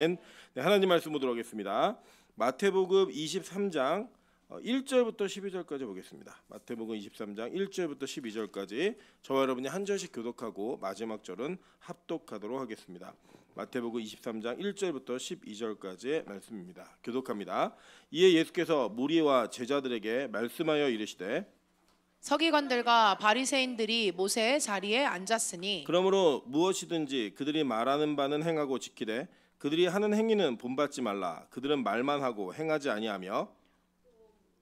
네, 하나님 말씀 보도록 하겠습니다. 마태복음 23장 1절부터 12절까지 보겠습니다. 마태복음 23장 1절부터 12절까지 저와 여러분이 한 절씩 교독하고 마지막 절은 합독하도록 하겠습니다. 마태복음 23장 1절부터 12절까지의 말씀입니다. 교독합니다. 이에 예수께서 무리와 제자들에게 말씀하여 이르시되 서기관들과 바리새인들이 모세의 자리에 앉았으니 그러므로 무엇이든지 그들이 말하는 바는 행하고 지키되 그들이 하는 행위는 본받지 말라. 그들은 말만 하고 행하지 아니하며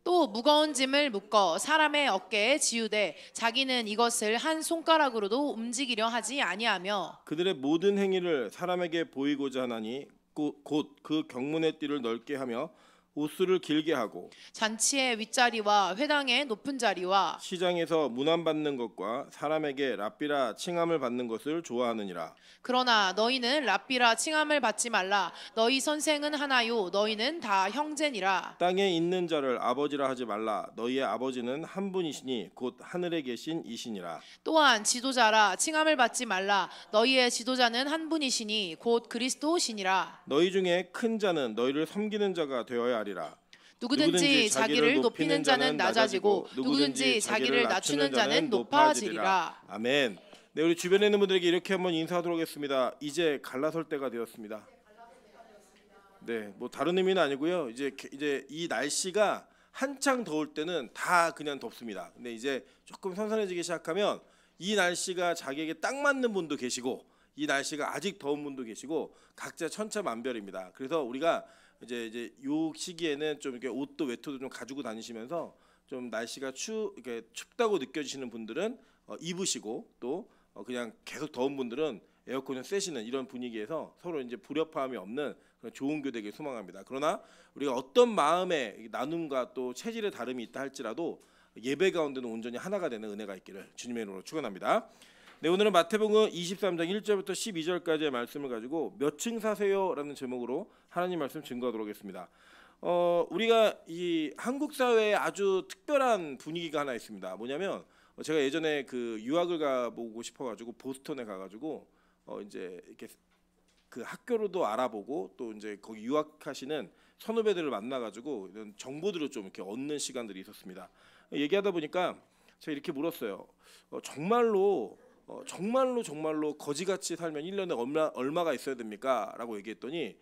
또 무거운 짐을 묶어 사람의 어깨에 지우되 자기는 이것을 한 손가락으로도 움직이려 하지 아니하며 그들의 모든 행위를 사람에게 보이고자 하나니 곧 그 경문의 띠를 넓게 하며 옷수를 길게 하고 잔치의 윗자리와 회당의 높은 자리와 시장에서 문안받는 것과 사람에게 랍비라 칭함을 받는 것을 좋아하느니라. 그러나 너희는 랍비라 칭함을 받지 말라. 너희 선생은 하나요 너희는 다 형제니라. 땅에 있는 자를 아버지라 하지 말라. 너희의 아버지는 한 분이시니 곧 하늘에 계신 이시니라. 또한 지도자라 칭함을 받지 말라. 너희의 지도자는 한 분이시니 곧 그리스도시니라. 너희 중에 큰 자는 너희를 섬기는 자가 되어야 하리라. 누구든지 자기를 높이는 자는 낮아지고 누구든지 자기를 낮추는 자는 높아지리라. 아멘. 네, 우리 주변에 있는 분들에게 이렇게 한번 인사하도록 하겠습니다. 이제 갈라설 때가 되었습니다. 네, 뭐 다른 의미는 아니고요. 이제 이 날씨가 한창 더울 때는 다 그냥 덥습니다. 근데 이제 조금 선선해지기 시작하면 이 날씨가 자기에게 딱 맞는 분도 계시고 이 날씨가 아직 더운 분도 계시고 각자 천차만별입니다. 그래서 우리가 이제 요 시기에는 좀 이렇게 옷도 외투도 좀 가지고 다니시면서 좀 날씨가 이렇게 춥다고 느껴지시는 분들은 입으시고 또 그냥 계속 더운 분들은 에어컨을 쐬시는 이런 분위기에서 서로 이제 불협화음이 없는 그런 좋은 교대길 소망합니다. 그러나 우리가 어떤 마음의 나눔과 또 체질의 다름이 있다 할지라도 예배 가운데는 온전히 하나가 되는 은혜가 있기를 주님의 이름으로 축원합니다. 네, 오늘은 마태복음 23장 1절부터 12절까지의 말씀을 가지고 몇 층 사세요? 라는 제목으로 하나님 말씀 증거하도록 하겠습니다. 우리가 이 한국 사회에 아주 특별한 분위기가 하나 있습니다. 뭐냐면 제가 예전에 그 유학을 가보고 싶어가지고 보스턴에 가가지고 이제 이렇게 그 학교로도 알아보고 또 이제 거기 유학하시는 선후배들을 만나가지고 이런 정보들을 좀 이렇게 얻는 시간들이 있었습니다. 얘기하다 보니까 제가 이렇게 물었어요. 정말로 거지같이 살면 1년에 얼마가 있어야 됩니까? 라고 얘기했더니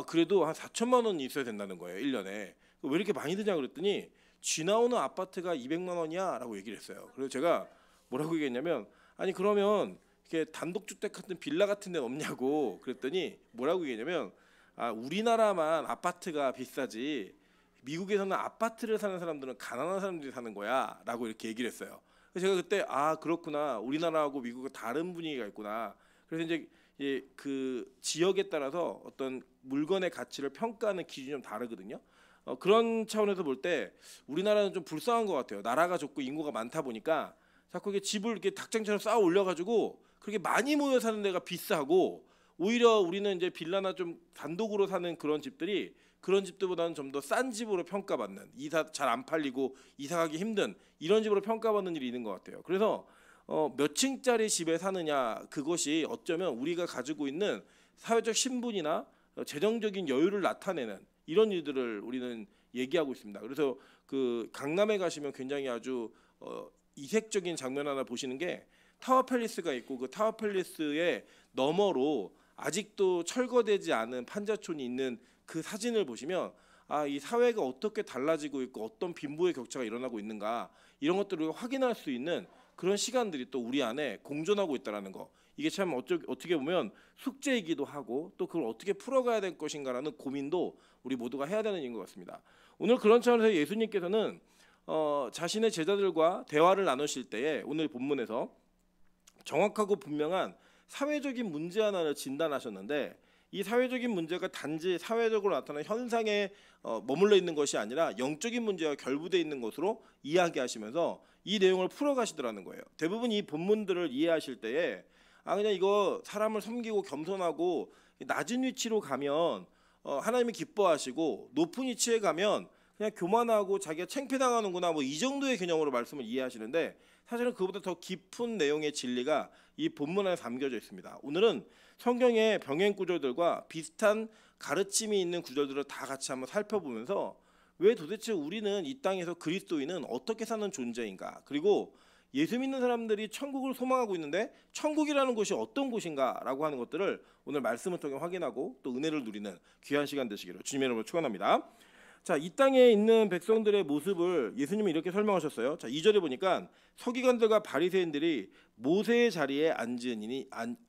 그래도 한 4천만 원이 있어야 된다는 거예요. 1년에. 왜 이렇게 많이 드냐 그랬더니 쥐 나오는 아파트가 200만 원이야 라고 얘기를 했어요. 그래서 제가 뭐라고 얘기했냐면 아니 그러면 이렇게 단독주택 같은 빌라 같은 데는 없냐고 그랬더니 뭐라고 얘기했냐면 우리나라만 아파트가 비싸지 미국에서는 아파트를 사는 사람들은 가난한 사람들이 사는 거야 라고 이렇게 얘기를 했어요. 제가 그때 그렇구나, 우리나라하고 미국은 다른 분위기가 있구나. 그래서 이제 그 지역에 따라서 어떤 물건의 가치를 평가하는 기준이 좀 다르거든요. 그런 차원에서 볼 때 우리나라는 좀 불쌍한 것 같아요. 나라가 좁고 인구가 많다 보니까 자꾸 이렇게 집을 이렇게 닭장처럼 쌓아 올려가지고 그렇게 많이 모여 사는 데가 비싸고 오히려 우리는 이제 빌라나 좀 단독으로 사는 그런 집들이 그런 집들보다는 좀 더 싼 집으로 평가받는, 이사 잘 안 팔리고 이사 가기 힘든 이런 집으로 평가받는 일이 있는 것 같아요. 그래서 몇 층짜리 집에 사느냐 그것이 어쩌면 우리가 가지고 있는 사회적 신분이나 재정적인 여유를 나타내는 이런 일들을 우리는 얘기하고 있습니다. 그래서 그 강남에 가시면 굉장히 아주 이색적인 장면 하나 보시는 게 타워 팰리스가 있고 그 타워 팰리스의 너머로 아직도 철거되지 않은 판자촌이 있는 그 사진을 보시면 이 사회가 어떻게 달라지고 있고 어떤 빈부의 격차가 일어나고 있는가 이런 것들을 확인할 수 있는 그런 시간들이 또 우리 안에 공존하고 있다는 거. 이게 참 어떻게 보면 숙제이기도 하고 또 그걸 어떻게 풀어가야 될 것인가라는 고민도 우리 모두가 해야 되는 일인 것 같습니다. 오늘 그런 차원에서 예수님께서는 자신의 제자들과 대화를 나누실 때에 오늘 본문에서 정확하고 분명한 사회적인 문제 하나를 진단하셨는데 이 사회적인 문제가 단지 사회적으로 나타나는 현상에 머물러 있는 것이 아니라 영적인 문제와 결부되어 있는 것으로 이야기하시면서 이 내용을 풀어가시더라는 거예요. 대부분 이 본문들을 이해하실 때에 그냥 이거 사람을 섬기고 겸손하고 낮은 위치로 가면 하나님이 기뻐하시고 높은 위치에 가면 그냥 교만하고 자기가 창피당하는구나 뭐 이 정도의 개념으로 말씀을 이해하시는데 사실은 그보다 더 깊은 내용의 진리가 이 본문 안에 담겨져 있습니다. 오늘은 성경의 병행 구절들과 비슷한 가르침이 있는 구절들을 다 같이 한번 살펴보면서 왜 도대체 우리는 이 땅에서 그리스도인은 어떻게 사는 존재인가, 그리고 예수 믿는 사람들이 천국을 소망하고 있는데 천국이라는 곳이 어떤 곳인가라고 하는 것들을 오늘 말씀을 통해 확인하고 또 은혜를 누리는 귀한 시간 되시기를 주님의 이름으로 축원합니다. 자, 이 땅에 있는 백성들의 모습을 예수님이 이렇게 설명하셨어요. 자, 2절에 보니까 서기관들과 바리새인들이 모세의 자리에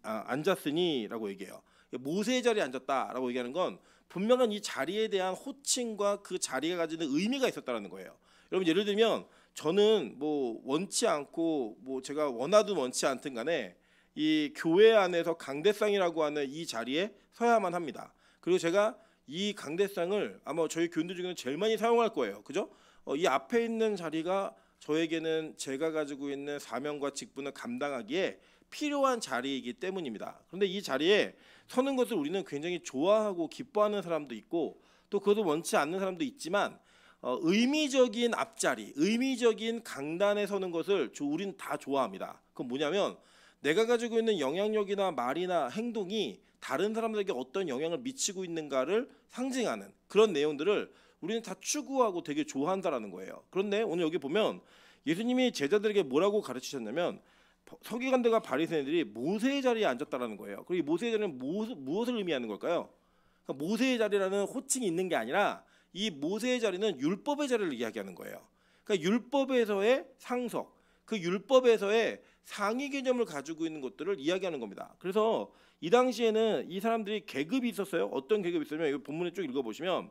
앉았으니라고 얘기해요. 모세의 자리에 앉았다라고 얘기하는 건 분명한 이 자리에 대한 호칭과 그 자리가 가지는 의미가 있었다라는 거예요. 여러분, 예를 들면 저는 뭐 원치 않고 뭐 제가 원하든 원치 않든 간에 이 교회 안에서 강대상이라고 하는 이 자리에 서야만 합니다. 그리고 제가 이 강대상을 아마 저희 교인들 중에는 제일 많이 사용할 거예요. 그죠? 이 앞에 있는 자리가 저에게는 제가 가지고 있는 사명과 직분을 감당하기에 필요한 자리이기 때문입니다. 그런데 이 자리에 서는 것을 우리는 굉장히 좋아하고 기뻐하는 사람도 있고 또 그것을 원치 않는 사람도 있지만 의미적인 앞자리, 의미적인 강단에 서는 것을 우리는 다 좋아합니다. 그건 뭐냐면 내가 가지고 있는 영향력이나 말이나 행동이 다른 사람들에게 어떤 영향을 미치고 있는가를 상징하는 그런 내용들을 우리는 다 추구하고 되게 좋아한다라는 거예요. 그런데 오늘 여기 보면 예수님이 제자들에게 뭐라고 가르치셨냐면 서기관들과 바리새인들이 모세의 자리에 앉았다라는 거예요. 그리고 이 모세의 자리는 무엇을 의미하는 걸까요? 그러니까 모세의 자리라는 호칭이 있는 게 아니라 이 모세의 자리는 율법의 자리를 이야기하는 거예요. 그러니까 율법에서의 상석, 그 율법에서의 상위 개념을 가지고 있는 것들을 이야기하는 겁니다. 그래서 이 당시에는 이 사람들이 계급이 있었어요. 어떤 계급이 있었냐면 이 본문에 쭉 읽어보시면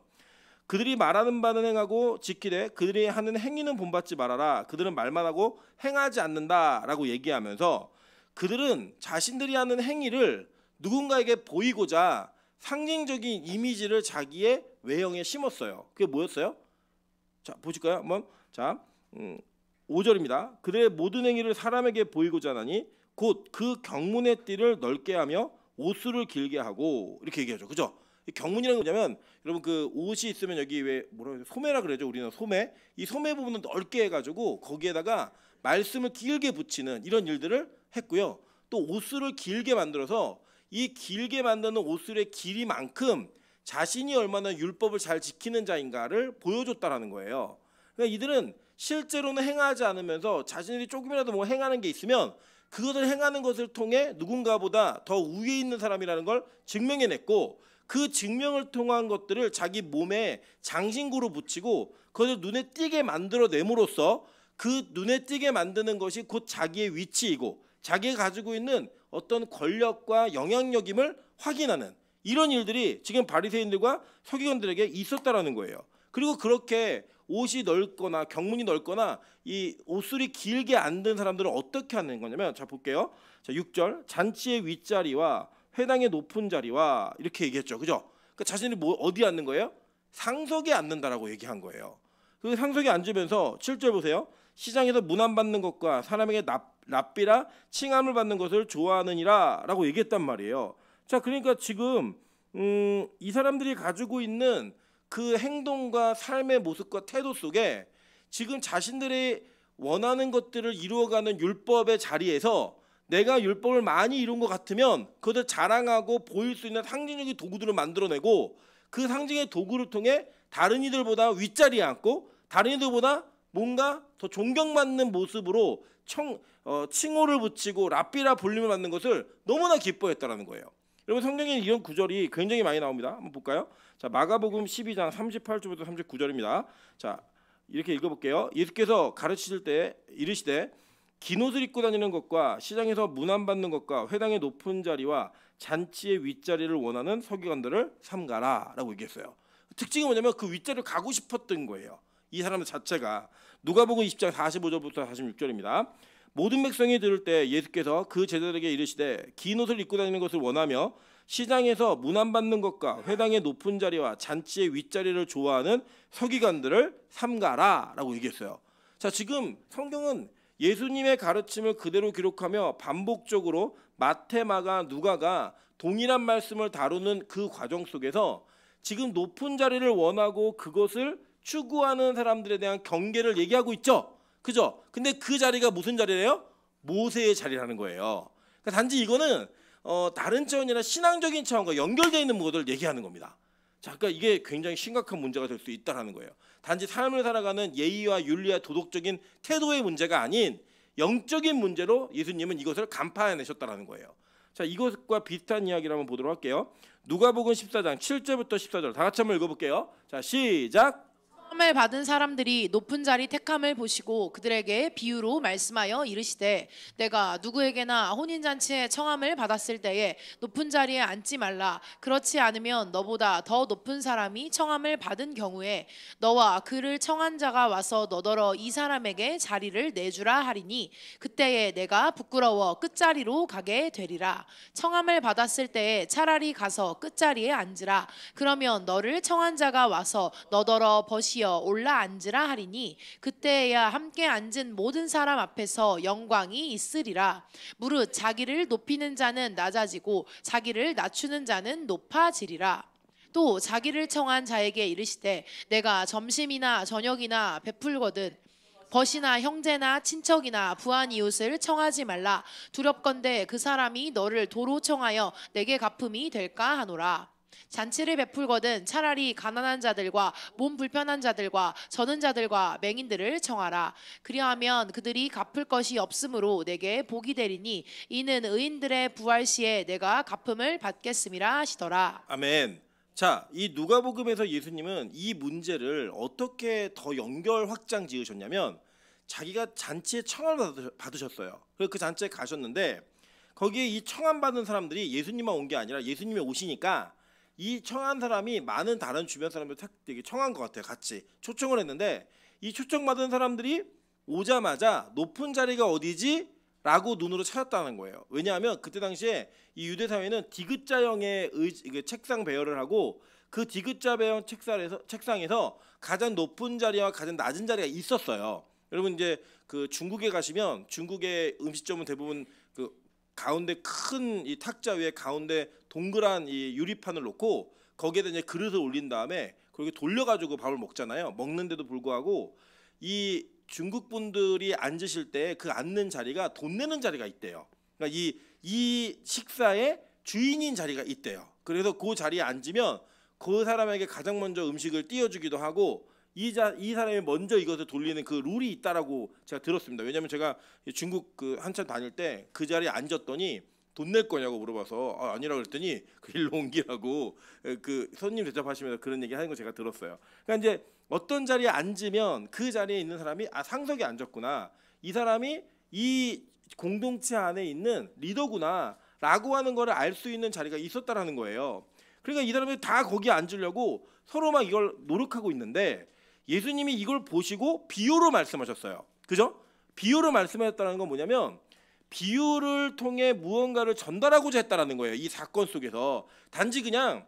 그들이 말하는 바는 행하고 지키되 그들이 하는 행위는 본받지 말아라. 그들은 말만 하고 행하지 않는다라고 얘기하면서 그들은 자신들이 하는 행위를 누군가에게 보이고자 상징적인 이미지를 자기의 외형에 심었어요. 그게 뭐였어요? 자, 보실까요? 한번. 자, 5절입니다. 그들의 모든 행위를 사람에게 보이고자 하나니 곧 그 경문의 띠를 넓게 하며 옷수를 길게 하고 이렇게 얘기하죠. 그죠? 경문이라는 건 뭐냐면 여러분 그 옷이 있으면 여기 왜 뭐라고 해요? 소매라 그러죠. 우리는 소매. 이 소매 부분을 넓게 해가지고 거기에다가 말씀을 길게 붙이는 이런 일들을 했고요. 또 옷수를 길게 만들어서 이 길게 만드는 옷술의 길이만큼 자신이 얼마나 율법을 잘 지키는 자인가를 보여줬다라는 거예요. 그러니까 이들은 실제로는 행하지 않으면서 자신들이 조금이라도 뭐 행하는 게 있으면 그것을 행하는 것을 통해 누군가보다 더 위에 있는 사람이라는 걸 증명해냈고 그 증명을 통한 것들을 자기 몸에 장신구로 붙이고 그것을 눈에 띄게 만들어냄으로써 그 눈에 띄게 만드는 것이 곧 자기의 위치이고 자기가 가지고 있는 어떤 권력과 영향력임을 확인하는 이런 일들이 지금 바리새인들과 서기관들에게 있었다라는 거예요. 그리고 그렇게 옷이 넓거나 경문이 넓거나 이 옷술이 길게 앉은 사람들은 어떻게 하는 거냐면 자 볼게요. 자 6절 잔치의 윗자리와 회당의 높은 자리와 이렇게 얘기했죠. 그죠? 그러니까 자신이 뭐 어디 앉는 거예요? 상석에 앉는다라고 얘기한 거예요. 그 상석에 앉으면서 7절 보세요. 시장에서 문안 받는 것과 사람에게 랍비라 칭함을 받는 것을 좋아하느니라 라고 얘기했단 말이에요. 자 그러니까 지금 이 사람들이 가지고 있는 그 행동과 삶의 모습과 태도 속에 지금 자신들이 원하는 것들을 이루어가는 율법의 자리에서 내가 율법을 많이 이룬 것 같으면 그것을 자랑하고 보일 수 있는 상징적인 도구들을 만들어내고 그 상징의 도구를 통해 다른 이들보다 윗자리에 앉고 다른 이들보다 뭔가 더 존경받는 모습으로 칭호를 붙이고 랍비라 불림을 받는 것을 너무나 기뻐했다라는 거예요. 여러분 성경에 이런 구절이 굉장히 많이 나옵니다. 한번 볼까요? 자 마가복음 12장 38절부터 39절입니다. 자 이렇게 읽어볼게요. 예수께서 가르치실 때 이르시되 긴 옷을 입고 다니는 것과 시장에서 문안 받는 것과 회당의 높은 자리와 잔치의 윗자리를 원하는 서기관들을 삼가라라고 얘기했어요. 특징이 뭐냐면 그 윗자리를 가고 싶었던 거예요. 이 사람 자체가. 누가복음 20장 45절부터 46절입니다. 모든 백성이 들을 때 예수께서 그 제자들에게 이르시되 긴 옷을 입고 다니는 것을 원하며 시장에서 문안 받는 것과 회당의 높은 자리와 잔치의 윗자리를 좋아하는 서기관들을 삼가라라고 얘기했어요. 자 지금 성경은 예수님의 가르침을 그대로 기록하며 반복적으로 마태, 마가, 누가가 동일한 말씀을 다루는 그 과정 속에서 지금 높은 자리를 원하고 그것을 추구하는 사람들에 대한 경계를 얘기하고 있죠. 그죠? 근데 그 자리가 무슨 자리래요? 모세의 자리라는 거예요. 그러니까 단지 이거는 다른 차원이나 신앙적인 차원과 연결되어 있는 모델을 얘기하는 겁니다. 자, 그러니까 이게 굉장히 심각한 문제가 될 수 있다라는 거예요. 단지 삶을 살아가는 예의와 윤리와 도덕적인 태도의 문제가 아닌 영적인 문제로 예수님은 이것을 간파해내셨다라는 거예요. 자, 이것과 비슷한 이야기를 한번 보도록 할게요. 누가복음 14장 7절부터 14절 다 같이 한번 읽어볼게요. 자, 시작. 청함을 받은 사람들이 높은 자리 택함을 보시고 그들에게 비유로 말씀하여 이르시되 내가 누구에게나 혼인잔치에 청함을 받았을 때에 높은 자리에 앉지 말라. 그렇지 않으면 너보다 더 높은 사람이 청함을 받은 경우에 너와 그를 청한 자가 와서 너더러 이 사람에게 자리를 내주라 하리니 그때에 내가 부끄러워 끝자리로 가게 되리라. 청함을 받았을 때에 차라리 가서 끝자리에 앉으라. 그러면 너를 청한 자가 와서 너더러 버시어 올라 앉으라 하리니 그때야 함께 앉은 모든 사람 앞에서 영광이 있으리라. 무릇 자기를 높이는 자는 낮아지고 자기를 낮추는 자는 높아지리라. 또 자기를 청한 자에게 이르시되 내가 점심이나 저녁이나 베풀거든 벗이나 형제나 친척이나 부한 이웃을 청하지 말라. 두렵건대 그 사람이 너를 도로 청하여 내게 갚음이 될까 하노라. 잔치를 베풀거든 차라리 가난한 자들과 몸 불편한 자들과 저는 자들과 맹인들을 청하라. 그리하면 그들이 갚을 것이 없으므로 내게 복이 되리니 이는 의인들의 부활 시에 내가 갚음을 받겠음이라 하시더라. 아멘. 자, 이 누가복음에서 예수님은 이 문제를 어떻게 더 연결 확장 지으셨냐면 자기가 잔치에 청함을 받으셨어요. 그래서 그 잔치에 가셨는데 거기에 이 청함 받은 사람들이 예수님만 온 게 아니라 예수님이 오시니까 이 청한 사람이 많은 다른 주변 사람들 되게 청한 것 같아요. 같이 초청을 했는데 이 초청받은 사람들이 오자마자 높은 자리가 어디지? 라고 눈으로 찾았다는 거예요. 왜냐하면 그때 당시에 이 유대 사회는 디귿자형의 책상 배열을 하고 그 디귿자형 책상에서 가장 높은 자리와 가장 낮은 자리가 있었어요. 여러분 이제 그 중국에 가시면 중국의 음식점은 대부분 그 가운데 큰 이 탁자 위에 가운데 동그란 이 유리판을 놓고 거기에다 이제 그릇을 올린 다음에 그렇게 돌려가지고 밥을 먹잖아요. 먹는데도 불구하고 이 중국 분들이 앉으실 때 그 앉는 자리가 돈 내는 자리가 있대요. 그러니까 이 식사의 주인인 자리가 있대요. 그래서 그 자리에 앉으면 그 사람에게 가장 먼저 음식을 띄워주기도 하고 이 사람이 먼저 이것을 돌리는 그 룰이 있다라고 제가 들었습니다. 왜냐하면 제가 중국 그 한참 다닐 때 그 자리에 앉았더니 돈 낼 거냐고 물어봐서 아니라고 그랬더니 그 일로 옮기라고 그 손님 대접하시면서 그런 얘기 하는 거 제가 들었어요. 그러니까 이제 어떤 자리에 앉으면 그 자리에 있는 사람이 상석에 앉았구나. 이 사람이 이 공동체 안에 있는 리더구나라고 하는 거를 알 수 있는 자리가 있었다라는 거예요. 그러니까 이 사람들이 다 거기에 앉으려고 서로 막 이걸 노력하고 있는데 예수님이 이걸 보시고 비유로 말씀하셨어요. 그죠? 비유로 말씀하셨다는 건 뭐냐면 비유를 통해 무언가를 전달하고자 했다라는 거예요. 이 사건 속에서 단지 그냥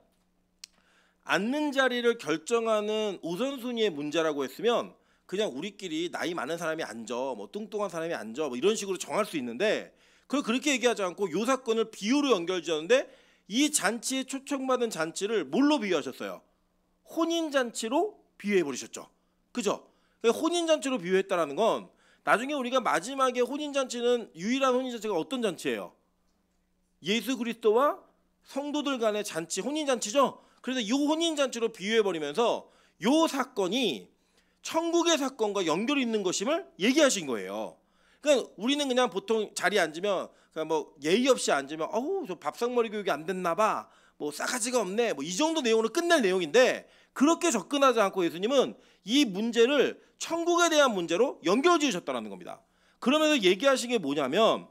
앉는 자리를 결정하는 우선순위의 문제라고 했으면 그냥 우리끼리 나이 많은 사람이 앉아, 뭐 뚱뚱한 사람이 앉아, 뭐 이런 식으로 정할 수 있는데 그걸 그렇게 얘기하지 않고 이 사건을 비유로 연결지었는데 이 잔치에 초청받은 잔치를 뭘로 비유하셨어요? 혼인잔치로 비유해 버리셨죠. 그죠? 혼인잔치로 비유했다라는 건 나중에 우리가 마지막에 혼인잔치는 유일한 혼인잔치가 어떤 잔치예요? 예수 그리스도와 성도들 간의 잔치, 혼인잔치죠. 그래서 이 혼인잔치로 비유해 버리면서 이 사건이 천국의 사건과 연결이 있는 것임을 얘기하신 거예요. 그러니까 우리는 그냥 보통 자리에 앉으면 그냥 뭐 예의 없이 앉으면 어우 저 밥상머리 교육이 안 됐나 봐, 뭐 싸가지가 없네, 뭐 이 정도 내용으로 끝낼 내용인데 그렇게 접근하지 않고 예수님은 이 문제를 천국에 대한 문제로 연결 지으셨다는 겁니다. 그러면서 얘기하신 게 뭐냐면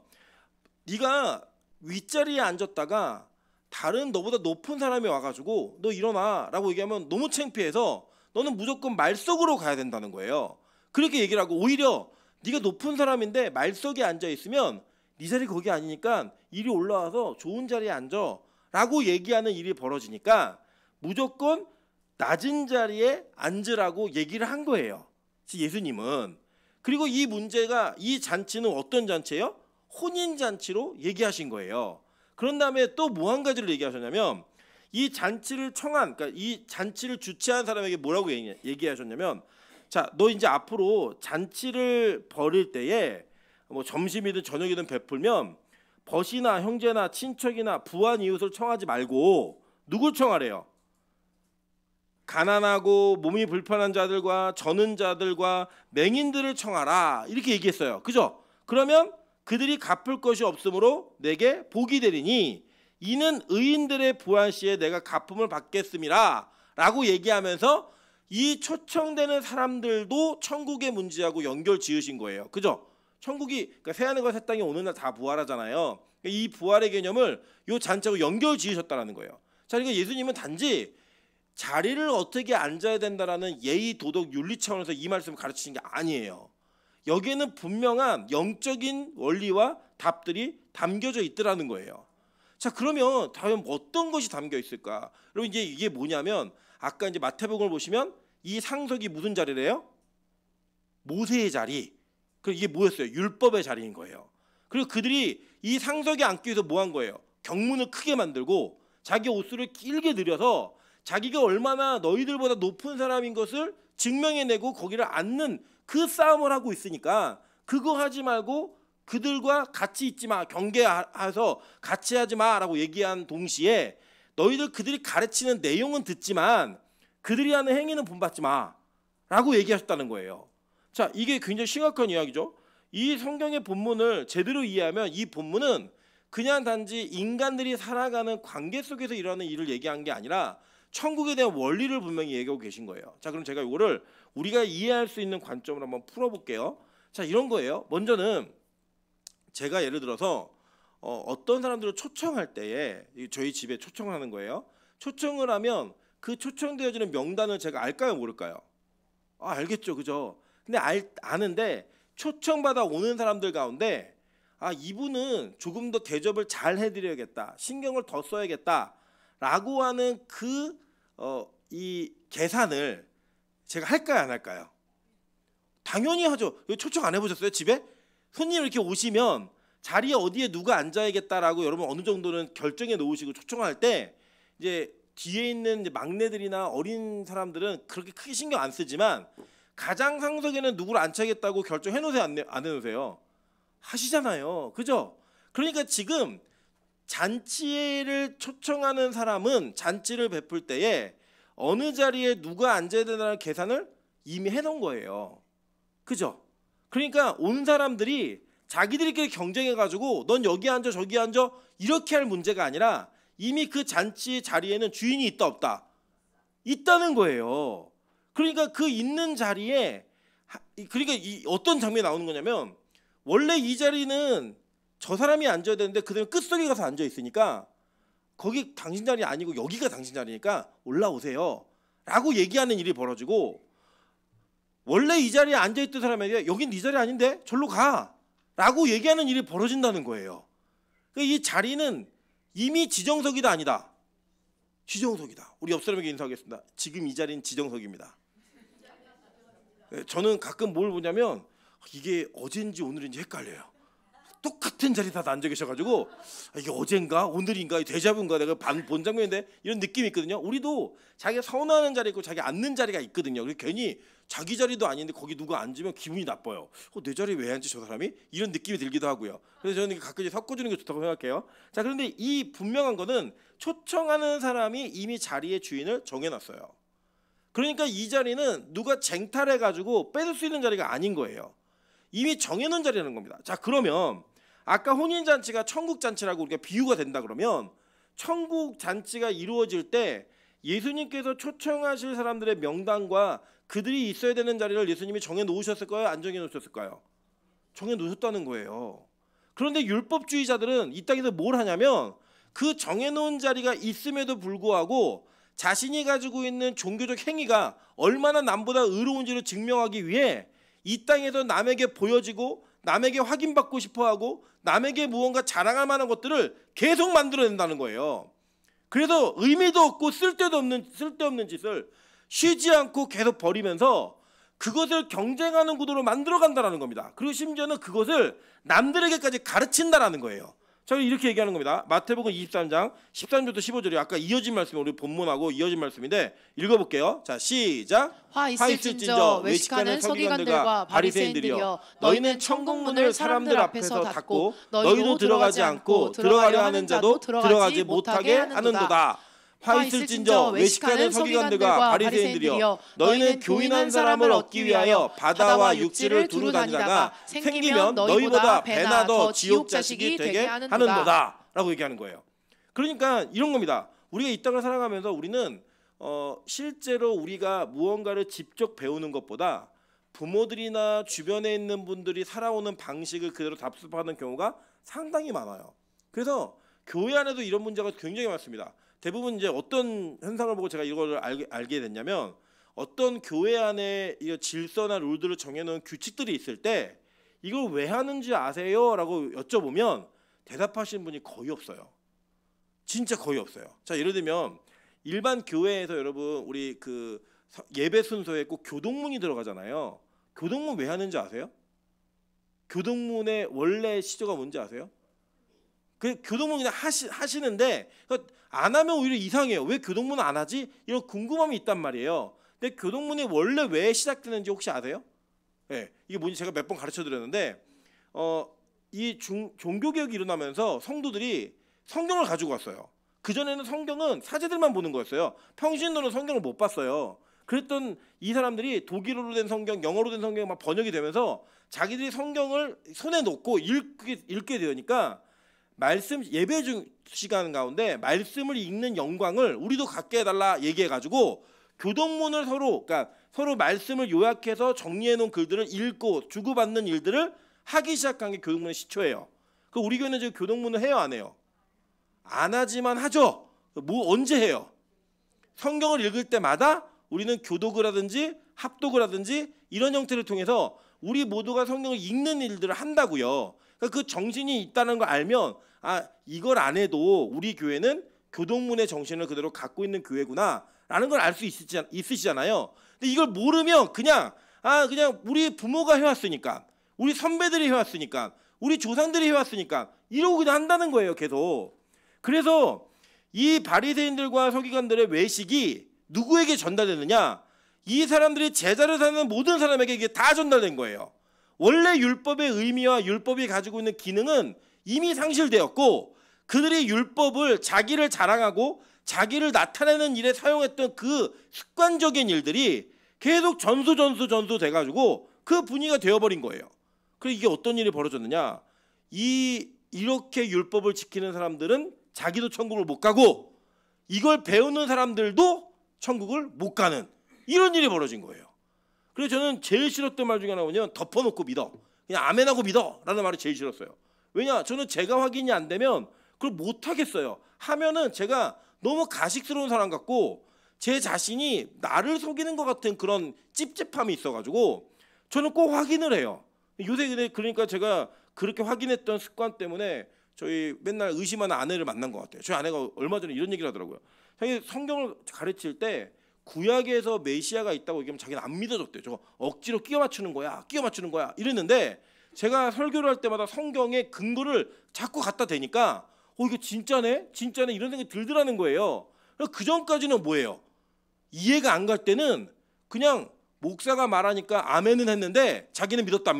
네가 윗자리에 앉았다가 다른 너보다 높은 사람이 와가지고 너 일어나 라고 얘기하면 너무 창피해서 너는 무조건 말석으로 가야 된다는 거예요. 그렇게 얘기를 하고 오히려 네가 높은 사람인데 말석에 앉아 있으면 네 자리 거기 아니니까 이리 올라와서 좋은 자리에 앉아 라고 얘기하는 일이 벌어지니까 무조건 낮은 자리에 앉으라고 얘기를 한 거예요. 예수님은. 그리고 이 문제가 이 잔치는 어떤 잔치예요? 혼인잔치로 얘기하신 거예요. 그런 다음에 또 뭐 한 가지를 얘기하셨냐면 이 잔치를 청한, 그러니까 이 잔치를 주최한 사람에게 뭐라고 얘기하셨냐면 자, 너 이제 앞으로 잔치를 벌일 때에 뭐 점심이든 저녁이든 베풀면 벗이나 형제나 친척이나 부한 이웃을 청하지 말고 누굴 청하래요? 가난하고 몸이 불편한 자들과 저는 자들과 맹인들을 청하라 이렇게 얘기했어요. 그죠? 그러면 그들이 갚을 것이 없으므로 내게 복이 되리니 이는 의인들의 부한 시에 내가 갚음을 받겠음이라 라고 얘기하면서 이 초청되는 사람들도 천국의 문제하고 연결 지으신 거예요. 그죠? 천국이 그러니까 새하늘과 새 땅이 오는 날 다 부활하잖아요. 이 부활의 개념을 이 잔치하고 연결 지으셨다는 거예요. 자, 그러니까 예수님은 단지 자리를 어떻게 앉아야 된다라는 예의 도덕 윤리 차원에서 이 말씀을 가르치신 게 아니에요. 여기에는 분명한 영적인 원리와 답들이 담겨져 있더라는 거예요. 자, 그러면 과연 어떤 것이 담겨 있을까? 여러분 이제 이게 뭐냐면 아까 이제 마태복음을 보시면 이 상석이 무슨 자리래요? 모세의 자리. 그리고 이게 뭐였어요? 율법의 자리인 거예요. 그리고 그들이 이 상석에 앉기 위해서 뭐 한 거예요? 경문을 크게 만들고 자기 옷을 길게 늘여서 자기가 얼마나 너희들보다 높은 사람인 것을 증명해내고 거기를 앉는 그 싸움을 하고 있으니까 그거 하지 말고 그들과 같이 있지 마, 경계해서 같이 하지 마라고 얘기한 동시에 너희들 그들이 가르치는 내용은 듣지만 그들이 하는 행위는 본받지 마라고 얘기하셨다는 거예요. 자, 이게 굉장히 심각한 이야기죠. 이 성경의 본문을 제대로 이해하면 이 본문은 그냥 단지 인간들이 살아가는 관계 속에서 일어나는 일을 얘기한 게 아니라 천국에 대한 원리를 분명히 얘기하고 계신 거예요. 자, 그럼 제가 이거를 우리가 이해할 수 있는 관점으로 한번 풀어볼게요. 자, 이런 거예요. 먼저는 제가 예를 들어서 어떤 사람들을 초청할 때에 저희 집에 초청을 하는 거예요. 초청을 하면 그 초청되어지는 명단을 제가 알까요, 모를까요? 알겠죠, 그죠? 근데 아는데 초청받아 오는 사람들 가운데 이분은 조금 더 대접을 잘 해드려야겠다, 신경을 더 써야겠다라고 하는 이 계산을 제가 할까요, 안 할까요? 당연히 하죠. 초청 안 해보셨어요? 집에 손님 이렇게 오시면 자리에 어디에 누가 앉아야겠다라고 여러분 어느 정도는 결정해 놓으시고 초청할 때 이제 뒤에 있는 이제 막내들이나 어린 사람들은 그렇게 크게 신경 안 쓰지만 가장 상석에는 누구를 앉혀야겠다고 결정해 놓으세요, 안 해놓으세요? 하시잖아요, 그죠? 그러니까 지금 잔치를 초청하는 사람은 잔치를 베풀 때에 어느 자리에 누가 앉아야 된다는 계산을 이미 해놓은 거예요, 그죠? 그러니까 온 사람들이 자기들끼리 경쟁해가지고 넌 여기 앉아 저기 앉아 이렇게 할 문제가 아니라 이미 그 잔치 자리에는 주인이 있다 없다? 있다는 거예요. 그러니까 그 있는 자리에 그러니까 어떤 장면이 나오는 거냐면 원래 이 자리는 저 사람이 앉아야 되는데 그들은 끝속에 가서 앉아 있으니까 거기 당신 자리 아니고 여기가 당신 자리니까 올라오세요 라고 얘기하는 일이 벌어지고 원래 이 자리에 앉아있던 사람에게 여긴 네 자리 아닌데 절로 가 라고 얘기하는 일이 벌어진다는 거예요. 그러니까 이 자리는 이미 지정석이다 아니다? 지정석이다. 우리 옆 사람에게 인사하겠습니다. 지금 이 자리는 지정석입니다. 저는 가끔 뭘 보냐면 이게 어젠지 오늘인지 헷갈려요. 똑같은 자리에 다 앉아 계셔가지고 이게 어젠가 오늘인가 데자뷰인가 내가 본 장면인데 이런 느낌이 있거든요. 우리도 자기가 선호하는 자리 있고 자기 앉는 자리가 있거든요. 괜히 자기 자리도 아닌데 거기 누가 앉으면 기분이 나빠요. 내 자리에 왜 앉지 저 사람이? 이런 느낌이 들기도 하고요. 그래서 저는 가끔 섞어주는 게 좋다고 생각해요. 자, 그런데 이 분명한 거는 초청하는 사람이 이미 자리의 주인을 정해놨어요. 그러니까 이 자리는 누가 쟁탈해가지고 뺏을 수 있는 자리가 아닌 거예요. 이미 정해놓은 자리라는 겁니다. 자, 그러면 아까 혼인잔치가 천국잔치라고 우리가 비유가 된다 그러면 천국잔치가 이루어질 때 예수님께서 초청하실 사람들의 명단과 그들이 있어야 되는 자리를 예수님이 정해놓으셨을까요? 안 정해놓으셨을까요? 정해놓으셨다는 거예요. 그런데 율법주의자들은 이 땅에서 뭘 하냐면 그 정해놓은 자리가 있음에도 불구하고 자신이 가지고 있는 종교적 행위가 얼마나 남보다 의로운지를 증명하기 위해 이 땅에서 남에게 보여지고 남에게 확인받고 싶어하고 남에게 무언가 자랑할 만한 것들을 계속 만들어낸다는 거예요. 그래서 의미도 없고 쓸데없는 짓을 쉬지 않고 계속 벌이면서 그것을 경쟁하는 구도로 만들어간다는 겁니다. 그리고 심지어는 그것을 남들에게까지 가르친다라는 거예요. 자, 이렇게 얘기하는 겁니다. 마태복음 23장 13절부터 15절이 아까 이어진 말씀이 우리 본문하고 이어진 말씀인데 읽어볼게요. 자, 시작. 화 있을진저 외식하는 서기관들과 바리새인들이여 너희는 천국 문을 사람들 앞에서 닫고 너희도 들어가지 않고 들어가려 하는 자도 들어가지 못하게 하는도다. 화 있을진저 외식하는 서기관들과 바리새인들이여 너희는 교인한 사람을 얻기 위하여 바다와 육지를 두루 다니다가 생기면 너희보다 배나 더 지옥 자식이 되게 하는도다 라고 얘기하는 거예요. 그러니까 이런 겁니다. 우리가 이 땅을 살아가면서 우리는 실제로 우리가 무언가를 직접 배우는 것보다 부모들이나 주변에 있는 분들이 살아오는 방식을 그대로 답습하는 경우가 상당히 많아요. 그래서 교회 안에도 이런 문제가 굉장히 많습니다. 대부분 이제 어떤 현상을 보고 제가 이걸 알게 됐냐면 어떤 교회 안에 이 질서나 룰들을 정해놓은 규칙들이 있을 때 이걸 왜 하는지 아세요? 라고 여쭤보면 대답하시는 분이 거의 없어요. 진짜 거의 없어요. 자, 예를 들면 일반 교회에서 여러분 우리 그 예배 순서에 꼭 교동문이 들어가잖아요. 교동문 왜 하는지 아세요? 교동문의 원래 시조가 뭔지 아세요? 그 교동문 그냥 하시는데 안 하면 오히려 이상해요. 왜 교동문 안 하지? 이런 궁금함이 있단 말이에요. 근데 교동문이 원래 왜 시작되는지 혹시 아세요? 네, 이게 뭔지 제가 몇 번 가르쳐 드렸는데 이 종교개혁이 일어나면서 성도들이 성경을 가지고 왔어요. 그전에는 성경은 사제들만 보는 거였어요. 평신도는 성경을 못 봤어요. 그랬던 이 사람들이 독일어로 된 성경, 영어로 된 성경이 막 번역이 되면서 자기들이 성경을 손에 놓고 읽게 되니까 말씀 예배 중 시간 가운데 말씀을 읽는 영광을 우리도 갖게 해달라 얘기해가지고 교동문을 그러니까 서로 말씀을 요약해서 정리해 놓은 글들을 읽고 주고받는 일들을 하기 시작한 게 교동문의 시초예요. 그 우리 교회는 지금 교동문을 해요, 안 해요? 안 하지만 하죠. 뭐 언제 해요? 성경을 읽을 때마다 우리는 교독을 합독을 하든지 이런 형태를 통해서 우리 모두가 성경을 읽는 일들을 한다고요. 그러니까 그 정신이 있다는 걸 알면 이걸 안 해도 우리 교회는 교동문의 정신을 그대로 갖고 있는 교회구나라는 걸 알 수 있으시잖아요. 근데 이걸 모르면 그냥 우리 부모가 해왔으니까, 우리 선배들이 해왔으니까, 우리 조상들이 해왔으니까 이러고 그냥 한다는 거예요, 계속. 그래서 이 바리새인들과 서기관들의 외식이 누구에게 전달되느냐? 이 사람들이 제자를 사는 모든 사람에게 이게 다 전달된 거예요. 원래 율법의 의미와 율법이 가지고 있는 기능은 이미 상실되었고 그들이 율법을 자기를 자랑하고 자기를 나타내는 일에 사용했던 그 습관적인 일들이 계속 전수 돼가지고 그 분위기가 되어버린 거예요. 그래서 이게 어떤 일이 벌어졌느냐? 이렇게 율법을 지키는 사람들은 자기도 천국을 못 가고 이걸 배우는 사람들도 천국을 못 가는 이런 일이 벌어진 거예요. 그래서 저는 제일 싫었던 말 중에 하나가 뭐냐면 덮어놓고 믿어. 그냥 아멘하고 믿어 라는 말이 제일 싫었어요. 왜냐? 저는 제가 확인이 안 되면 그걸 못 하겠어요. 하면은 제가 너무 가식스러운 사람 같고 제 자신이 나를 속이는 것 같은 그런 찝찝함이 있어가지고 저는 꼭 확인을 해요. 요새 그러니까 제가 그렇게 확인했던 습관 때문에 저희 맨날 의심하는 아내를 만난 것 같아요. 저희 아내가 얼마 전에 이런 얘기를 하더라고요. 자기 성경을 가르칠 때 구약에서 메시아가 있다고 얘기하면 자기는 안 믿어줬대요. 저거 억지로 끼워 맞추는 거야 이랬는데 제가 설교를 할 때마다 성경의 근거를 자꾸 갖다 대니까 이게 진짜네 이런 생각이 들더라는 거예요. 그 전까지는 뭐예요? 이해가 안 갈 때는 그냥 목사가 말하니까 아멘은 했는데 자기는 믿었다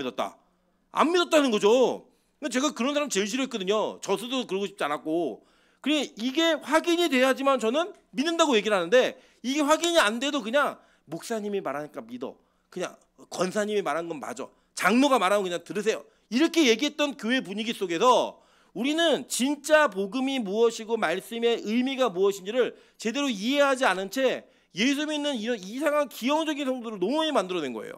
안 믿었다는 거죠. 제가 그런 사람 제일 싫어했거든요. 저스도 그러고 싶지 않았고. 그래 이게 확인이 돼야지만 저는 믿는다고 얘기를 하는데 이게 확인이 안 돼도 그냥 목사님이 말하니까 믿어. 그냥 권사님이 말한 건 맞아. 장로가 말하면 그냥 들으세요. 이렇게 얘기했던 교회 분위기 속에서 우리는 진짜 복음이 무엇이고 말씀의 의미가 무엇인지를 제대로 이해하지 않은 채 예수 믿는 이런 이상한 기형적인 성도를 너무 많이 만들어낸 거예요.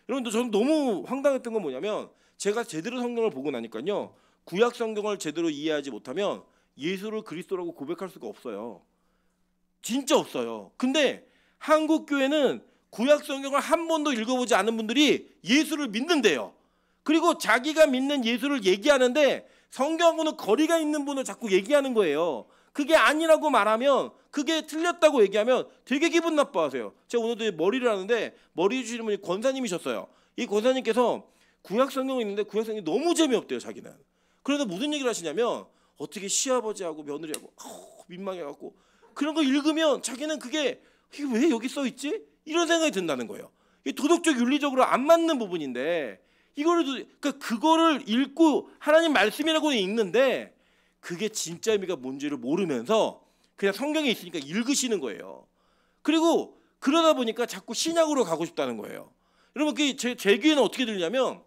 여러분들 저는 너무 황당했던 건 뭐냐면 제가 제대로 성경을 보고 나니까요. 구약 성경을 제대로 이해하지 못하면 예수를 그리스도라고 고백할 수가 없어요. 진짜 없어요. 근데 한국 교회는 구약 성경을 한 번도 읽어보지 않은 분들이 예수를 믿는데요. 그리고 자기가 믿는 예수를 얘기하는데 성경하고는 거리가 있는 분을 자꾸 얘기하는 거예요. 그게 아니라고 말하면 그게 틀렸다고 얘기하면 되게 기분 나빠하세요. 제가 오늘도 머리를 하는데 머리 주시는 분이 권사님이셨어요. 이 권사님께서 구약 성경이 있는데 구약 성경이 너무 재미없대요. 자기는. 그래서 무슨 얘기를 하시냐면 어떻게 시아버지하고 며느리하고 민망해갖고 그런 거 읽으면 자기는 그게 이게 왜 여기 써 있지? 이런 생각이 든다는 거예요. 이 도덕적 윤리적으로 안 맞는 부분인데 그러니까 그거를 읽고 하나님 말씀이라고 읽는데 그게 진짜 의미가 뭔지를 모르면서 그냥 성경에 있으니까 읽으시는 거예요. 그리고 그러다 보니까 자꾸 신약으로 가고 싶다는 거예요. 여러분 제 귀에는 어떻게 들리냐면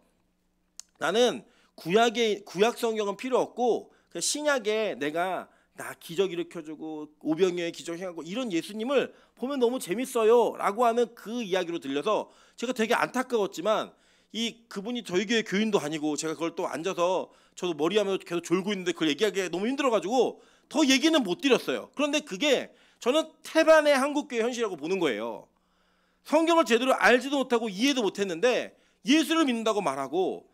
나는 구약 성경은 필요 없고 그냥 신약에 내가 나 기적 일으켜주고 오병이어의 기적 행하고 이런 예수님을 보면 너무 재밌어요 라고 하는 그 이야기로 들려서 제가 되게 안타까웠지만 그분이 저희 교회 교인도 아니고 제가 그걸 또 앉아서 저도 머리하면서 계속 졸고 있는데 그걸 얘기하기 너무 힘들어가지고 더 얘기는 못 드렸어요. 그런데 그게 저는 태반의 한국교회 현실이라고 보는 거예요. 성경을 제대로 알지도 못하고 이해도 못했는데 예수를 믿는다고 말하고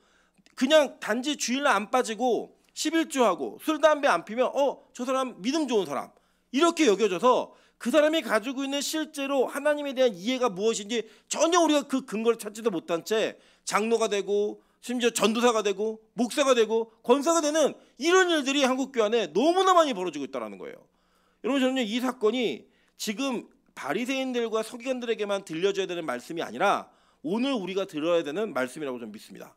그냥 단지 주일날 안 빠지고 11조하고 술 담배 안 피면 저 사람 믿음 좋은 사람 이렇게 여겨져서 그 사람이 가지고 있는 실제로 하나님에 대한 이해가 무엇인지 전혀 우리가 그 근거를 찾지도 못한 채 장로가 되고 심지어 전도사가 되고 목사가 되고 권사가 되는 이런 일들이 한국교회 안에 너무나 많이 벌어지고 있다는 거예요. 여러분 저는 이 사건이 지금 바리새인들과 서기관들에게만 들려줘야 되는 말씀이 아니라 오늘 우리가 들어야 되는 말씀이라고 저는 믿습니다.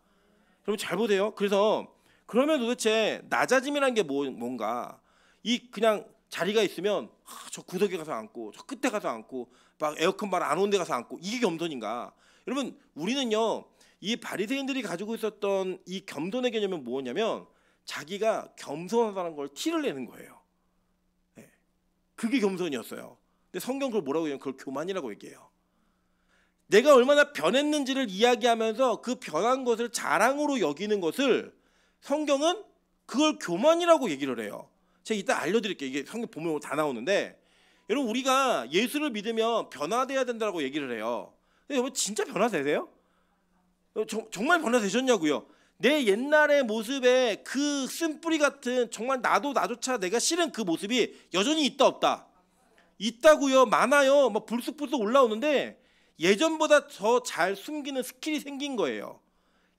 여러분 잘 보세요. 그래서 그러면 도대체 낮아짐이라는 게 뭔가 그냥 자리가 있으면 저 구석에 가서 앉고 저 끝에 가서 앉고 막 에어컨 말 안 오는 데 가서 앉고 이게 겸손인가? 여러분 우리는요 이 바리새인들이 가지고 있었던 이 겸손의 개념은 뭐냐면 자기가 겸손하다는 걸 티를 내는 거예요. 네. 그게 겸손이었어요. 근데 성경 그걸 뭐라고 해요? 그걸 교만이라고 얘기해요. 내가 얼마나 변했는지를 이야기하면서 그 변한 것을 자랑으로 여기는 것을 성경은 그걸 교만이라고 얘기를 해요. 제가 이따 알려드릴게요. 이게 성경 보면 다 나오는데 여러분 우리가 예수를 믿으면 변화돼야 된다고 얘기를 해요. 근데 여러분 진짜 변화되세요? 정말 변화되셨냐고요? 내 옛날의 모습에 그 쓴뿌리 같은 정말 나조차 내가 싫은 그 모습이 여전히 있다 없다? 있다고요. 많아요. 막 불쑥불쑥 올라오는데 예전보다 더 잘 숨기는 스킬이 생긴 거예요.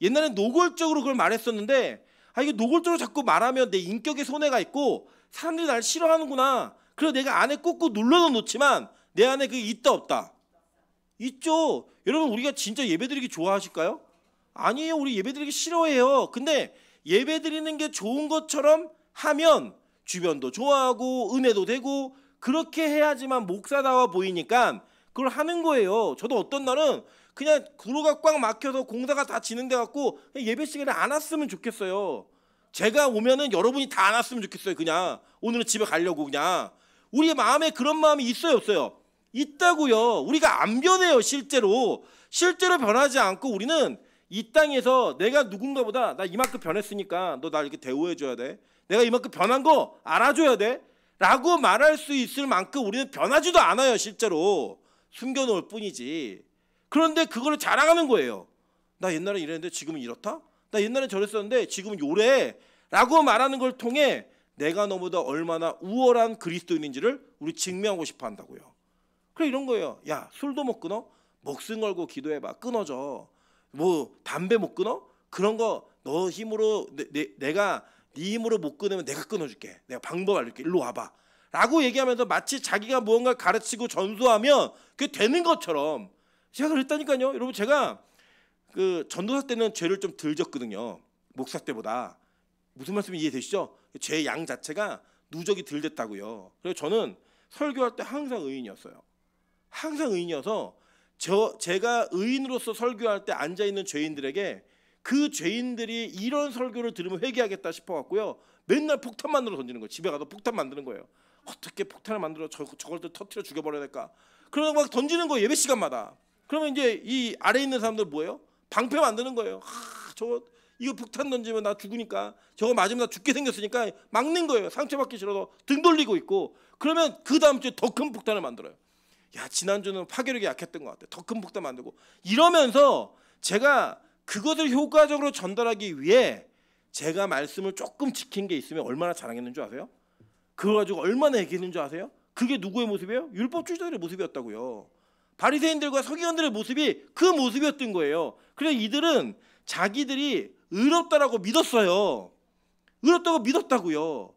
옛날엔 노골적으로 그걸 말했었는데 이게 노골적으로 자꾸 말하면 내 인격에 손해가 있고 사람들이 날 싫어하는구나. 그래서 내가 안에 꾹꾹 눌러는 놓지만 내 안에 그게 있다 없다? 있죠. 여러분 우리가 진짜 예배드리기 좋아하실까요? 아니에요. 우리 예배드리기 싫어해요. 근데 예배드리는 게 좋은 것처럼 하면 주변도 좋아하고 은혜도 되고 그렇게 해야지만 목사다워 보이니까 그걸 하는 거예요. 저도 어떤 날은 그냥 구로가 꽉 막혀서 공사가 다 진행돼 갖고 예배 시간에 안 왔으면 좋겠어요. 제가 오면은 여러분이 다 안 왔으면 좋겠어요. 그냥 오늘은 집에 가려고 그냥. 우리의 마음에 그런 마음이 있어요 없어요? 있다고요. 우리가 안 변해요. 실제로 변하지 않고 우리는 이 땅에서 내가 누군가보다 나 이만큼 변했으니까 너 나 이렇게 대우해줘야 돼. 내가 이만큼 변한 거 알아줘야 돼 라고 말할 수 있을 만큼 우리는 변하지도 않아요. 실제로 숨겨놓을 뿐이지. 그런데 그거를 자랑하는 거예요. 나 옛날에 이랬는데 지금은 이렇다? 나 옛날에 저랬었는데 지금은 요래 라고 말하는 걸 통해 내가 너보다 얼마나 우월한 그리스도인인지를 우리 증명하고 싶어 한다고요. 그래 이런 거예요. 야 술도 못 끊어? 목숨 걸고 기도해봐. 끊어져. 뭐 담배 못 끊어? 그런 거 너 힘으로 내가 네 힘으로 못 끊으면 내가 끊어줄게. 내가 방법 알려줄게. 일로 와봐. 라고 얘기하면서 마치 자기가 무언가 가르치고 전수하면 그게 되는 것처럼 제가 그랬다니까요. 여러분 제가 그 전도사 때는 죄를 좀 덜 졌거든요. 목사 때보다. 무슨 말씀이 이해되시죠? 죄 양 자체가 누적이 덜 됐다고요. 그래서 저는 설교할 때 항상 의인이었어요. 항상 의인이어서 제가 의인으로서 설교할 때 앉아있는 죄인들에게 그 죄인들이 이런 설교를 들으면 회개하겠다 싶어갖고요. 맨날 폭탄 만들어 던지는 거예요. 집에 가서 폭탄 만드는 거예요. 어떻게 폭탄을 만들어 저걸 터뜨려 죽여버려야 될까? 그러고 막 던지는 거예요. 예배 시간마다. 그러면 이제 이 아래에 있는 사람들 뭐예요? 방패 만드는 거예요. 이거 폭탄 던지면 나 죽으니까 저거 맞으면 나 죽게 생겼으니까 막는 거예요. 상처받기 싫어서 등 돌리고 있고 그러면 그 다음 주에 더 큰 폭탄을 만들어요. 야 지난주는 파괴력이 약했던 것 같아. 더 큰 폭탄 만들고 이러면서 제가 그것을 효과적으로 전달하기 위해 제가 말씀을 조금 지킨 게 있으면 얼마나 자랑했는 줄 아세요? 그걸 가지고 얼마나 얘기했는 줄 아세요? 그게 누구의 모습이에요? 율법주의자들의 모습이었다고요. 바리새인들과 서기관들의 모습이 그 모습이었던 거예요. 그래서 이들은 자기들이 의롭다라고 믿었어요. 의롭다고 믿었다고요.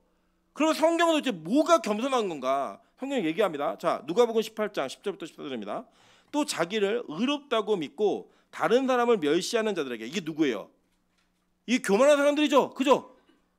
그럼 성경은 도대체 뭐가 겸손한 건가? 성경이 얘기합니다. 자, 누가복음 18장 10절부터 14절입니다. 또 자기를 의롭다고 믿고 다른 사람을 멸시하는 자들에게, 이게 누구예요? 이 교만한 사람들이죠. 그죠?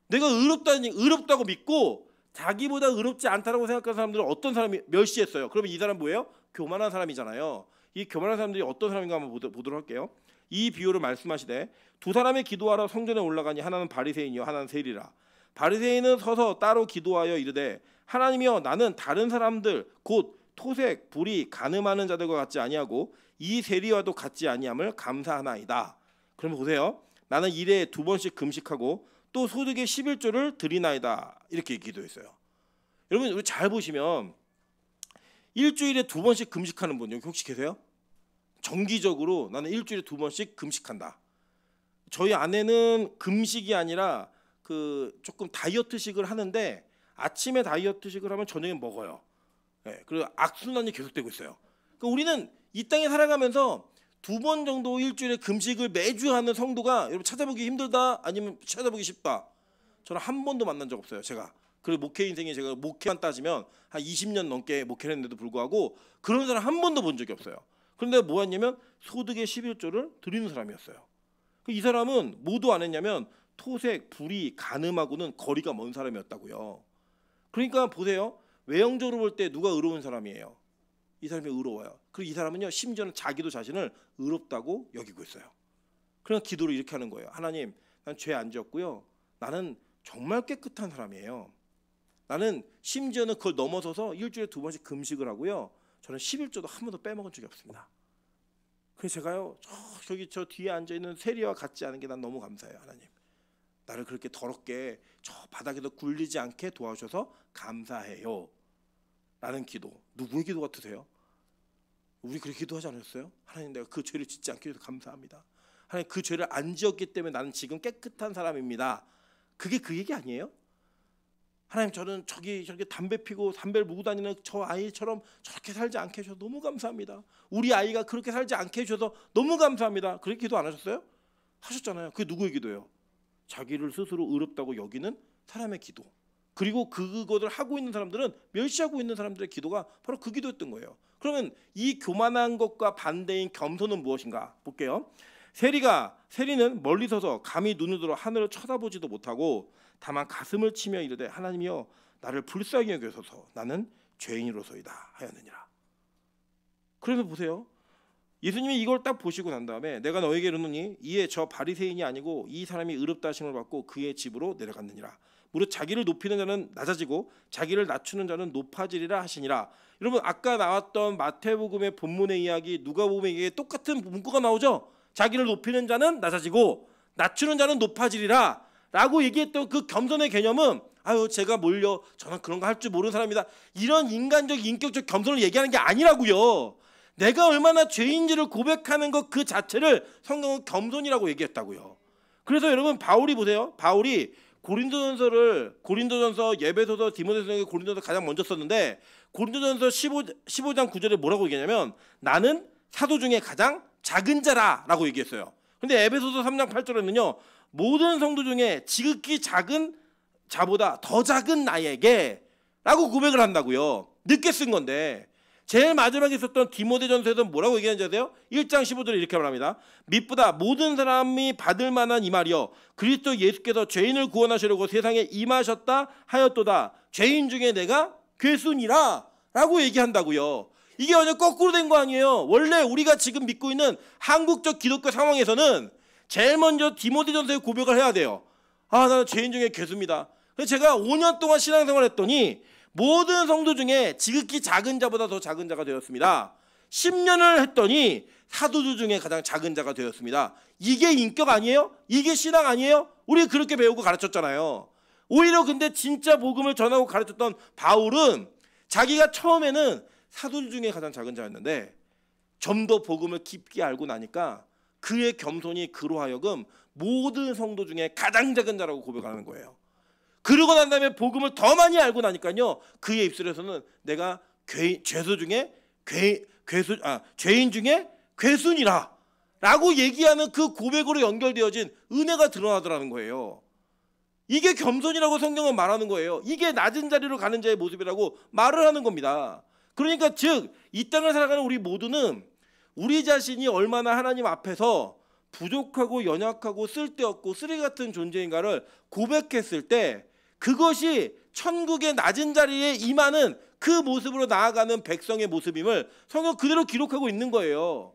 내가 의롭다고 믿고 자기보다 의롭지 않다라고 생각하는 사람들은 어떤 사람이 멸시했어요? 그러면 이 사람 뭐예요? 교만한 사람이잖아요. 이 교만한 사람들이 어떤 사람인가 한번 보도록 할게요. 이 비유를 말씀하시되 두 사람이 기도하러 성전에 올라가니 하나는 바리새인이요 하나는 세리라. 바리새인은 서서 따로 기도하여 이르되 하나님이여 나는 다른 사람들 곧 토색, 불의, 간음하는 자들과 같지 아니하고 이 세리와도 같지 아니함을 감사하나이다. 그러면 보세요. 나는 일에 2번씩 금식하고 또 소득의 11조를 드리나이다. 이렇게 기도했어요. 여러분 우리 잘 보시면 일주일에 2번씩 금식하는 분 여기 혹시 계세요? 정기적으로 나는 일주일에 2번씩 금식한다. 저희 아내는 금식이 아니라 그 조금 다이어트식을 하는데 아침에 다이어트식을 하면 저녁에 먹어요. 네, 그리고 악순환이 계속되고 있어요. 그러니까 우리는 이 땅에 살아가면서 2번 정도 일주일에 금식을 매주 하는 성도가 여러분 찾아보기 힘들다 아니면 찾아보기 쉽다. 저는 한 번도 만난 적 없어요. 제가. 그리고 목회 인생에 제가 목회만 따지면 한 20년 넘게 목회를 했는데도 불구하고 그런 사람 한 번도 본 적이 없어요. 그런데 뭐였냐면 소득의 11조를 드리는 사람이었어요. 이 사람은 뭐도 안 했냐면 토색, 불의, 간음하고는 거리가 먼 사람이었다고요. 그러니까 보세요. 외형적으로 볼 때 누가 의로운 사람이에요? 이 사람이 의로워요. 그리고 이 사람은요 심지어는 자기도 자신을 의롭다고 여기고 있어요. 그러니까 기도를 이렇게 하는 거예요. 하나님, 난 죄 안 지었고요. 나는 정말 깨끗한 사람이에요. 나는 심지어는 그걸 넘어서서 일주일에 2번씩 금식을 하고요. 저는 11조도 한 번도 빼먹은 적이 없습니다. 그래서 제가요 저기 저 뒤에 앉아 있는 세리와 같지 않은 게 난 너무 감사해요. 하나님, 나를 그렇게 더럽게 저 바닥에서 굴리지 않게 도와주셔서 감사해요. 라는 기도. 누구의 기도 같으세요? 우리 그렇게 기도하지 않았어요? 하나님, 내가 그 죄를 짓지 않게 해서 감사합니다. 하나님, 그 죄를 안 지었기 때문에 나는 지금 깨끗한 사람입니다. 그게 그 얘기 아니에요? 하나님, 저는 저기 담배 피고 담배를 무고 다니는 저 아이처럼 저렇게 살지 않게 해주셔서 너무 감사합니다. 우리 아이가 그렇게 살지 않게 해주셔서 너무 감사합니다. 그렇게 기도 안 하셨어요? 하셨잖아요. 그게 누구의 기도예요? 자기를 스스로 의롭다고 여기는 사람의 기도. 그리고 그것을 하고 있는 사람들은 멸시하고 있는 사람들의 기도가 바로 그 기도였던 거예요. 그러면 이 교만한 것과 반대인 겸손은 무엇인가 볼게요. 세리는 멀리 서서 감히 눈을 들어 하늘을 쳐다보지도 못하고 다만 가슴을 치며 이르되 하나님이여 나를 불쌍히 여기소서 나는 죄인으로서이다 하였느니라. 그래서 보세요. 예수님이 이걸 딱 보시고 난 다음에 내가 너에게 이르노니 이에 저 바리새인이 아니고 이 사람이 의롭다 하심을 받고 그의 집으로 내려갔느니라. 무릇 자기를 높이는 자는 낮아지고 자기를 낮추는 자는 높아지리라 하시니라. 여러분 아까 나왔던 마태복음의 본문의 이야기 누가복음의 이야기에 똑같은 문구가 나오죠. 자기를 높이는 자는 낮아지고 낮추는 자는 높아지리라 라고 얘기했던 그 겸손의 개념은 아유 제가 몰려 저는 그런 거 할 줄 모르는 사람이다 이런 인간적 인격적 겸손을 얘기하는 게 아니라고요. 내가 얼마나 죄인지를 고백하는 것 그 자체를 성경은 겸손이라고 얘기했다고요. 그래서 여러분 바울이 보세요. 바울이 고린도전서, 에베소서, 디모데전서, 고린도전서 가장 먼저 썼는데 고린도전서 15장 9절에 뭐라고 얘기하냐면 나는 사도 중에 가장 작은 자라라고 얘기했어요. 근데 에베소서 3장 8절에는요. 모든 성도 중에 지극히 작은 자보다 더 작은 나에게 라고 고백을 한다고요. 늦게 쓴 건데 제일 마지막에 썼던 디모데전서에서 뭐라고 얘기하는지 아세요? 1장 15절에 이렇게 말합니다. 밑보다 모든 사람이 받을 만한 이 말이요 그리스도 예수께서 죄인을 구원하시려고 세상에 임하셨다 하였도다. 죄인 중에 내가 괴순이라 라고 얘기한다고요. 이게 완전 거꾸로 된 거 아니에요. 원래 우리가 지금 믿고 있는 한국적 기독교 상황에서는 제일 먼저 디모데전서에 고백을 해야 돼요. 아 나는 죄인 중에 괴수입니다. 그래서 제가 5년 동안 신앙생활을 했더니 모든 성도 중에 지극히 작은 자보다 더 작은 자가 되었습니다. 10년을 했더니 사도들 중에 가장 작은 자가 되었습니다. 이게 인격 아니에요? 이게 신앙 아니에요? 우리 그렇게 배우고 가르쳤잖아요. 오히려 근데 진짜 복음을 전하고 가르쳤던 바울은 자기가 처음에는 사도들 중에 가장 작은 자였는데 좀 더 복음을 깊게 알고 나니까 그의 겸손이 그로 하여금 모든 성도 중에 가장 작은 자라고 고백하는 거예요. 그러고 난 다음에 복음을 더 많이 알고 나니까요. 그의 입술에서는 내가 죄인 중에 괴순이라 라고 얘기하는 그 고백으로 연결되어진 은혜가 드러나더라는 거예요. 이게 겸손이라고 성경은 말하는 거예요. 이게 낮은 자리로 가는 자의 모습이라고 말을 하는 겁니다. 그러니까 즉 이 땅을 살아가는 우리 모두는 우리 자신이 얼마나 하나님 앞에서 부족하고 연약하고 쓸데없고 쓰레기 같은 존재인가를 고백했을 때 그것이 천국의 낮은 자리에 임하는 그 모습으로 나아가는 백성의 모습임을 성경 그대로 기록하고 있는 거예요.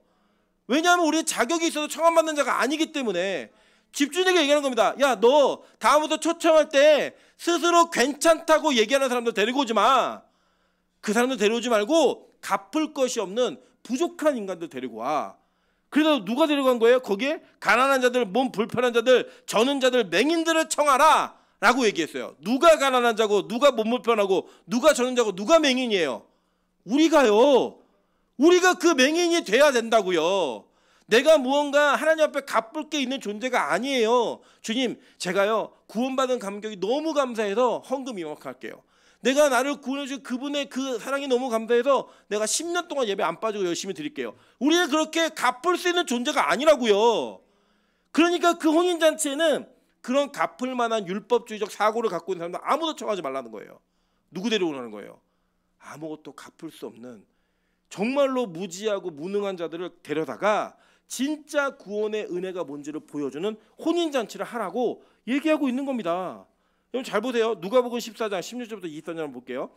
왜냐하면 우리 자격이 있어서 청함받는 자가 아니기 때문에 집주인에게 얘기하는 겁니다. 야, 너 다음부터 초청할 때 스스로 괜찮다고 얘기하는 사람들 데리고 오지 마. 그 사람들 데려오지 말고 갚을 것이 없는 부족한 인간들 데리고 와. 그래서 누가 데려간 거예요? 거기에 가난한 자들, 몸 불편한 자들, 저는 자들, 맹인들을 청하라 라고 얘기했어요. 누가 가난한 자고 누가 몸 불편하고 누가 저는 자고 누가 맹인이에요? 우리가요. 우리가 그 맹인이 돼야 된다고요. 내가 무언가 하나님 앞에 갚을 게 있는 존재가 아니에요. 주님, 제가요 구원받은 감격이 너무 감사해서 헌금 이만할게요. 내가 나를 구원해 주신 그분의 그 사랑이 너무 감사해서 내가 10년 동안 예배 안 빠지고 열심히 드릴게요. 우리는 그렇게 갚을 수 있는 존재가 아니라고요. 그러니까 그 혼인잔치에는 그런 갚을 만한 율법주의적 사고를 갖고 있는 사람들 아무도 청하지 말라는 거예요. 누구 데려오라는 거예요? 아무것도 갚을 수 없는 정말로 무지하고 무능한 자들을 데려다가 진짜 구원의 은혜가 뭔지를 보여주는 혼인잔치를 하라고 얘기하고 있는 겁니다. 여러분 잘 보세요. 누가복음 14장 16절부터 24절 한번 볼게요.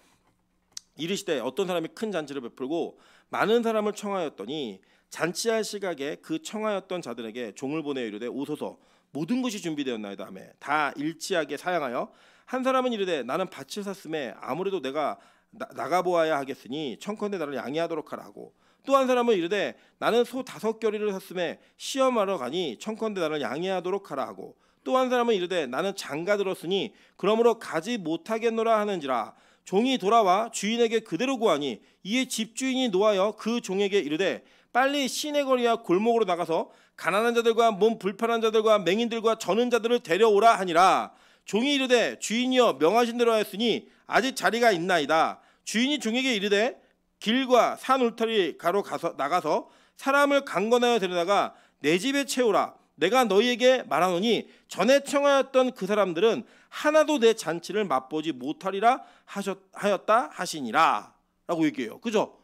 이르시되 어떤 사람이 큰 잔치를 베풀고 많은 사람을 청하였더니 잔치할 시각에 그 청하였던 자들에게 종을 보내어 이르되 오소서 모든 것이 준비되었나이다 하매 다 일치하게 사양하여 한 사람은 이르되 나는 밭을 샀음에 아무래도 내가 나가보아야 하겠으니 청컨대 나를 양해하도록 하라 하고 또 한 사람은 이르되 나는 소 5겨리를 샀음에 시험하러 가니 청컨대 나를 양해하도록 하라 하고 또 한 사람은 이르되 나는 장가 들었으니 그러므로 가지 못하겠노라 하는지라 종이 돌아와 주인에게 그대로 구하니 이에 집주인이 노하여 그 종에게 이르되 빨리 시내 거리와 골목으로 나가서 가난한 자들과 몸 불편한 자들과 맹인들과 저는 자들을 데려오라 하니라. 종이 이르되 주인이여 명하신 대로 하였으니 아직 자리가 있나이다. 주인이 종에게 이르되 길과 산 울타리 가로 나가서 사람을 강건하여 데려다가 내 집에 채우라. 내가 너희에게 말하노니 전에 청하였던 그 사람들은 하나도 내 잔치를 맛보지 못하리라 하였다 하시니라 라고 얘기해요. 그죠?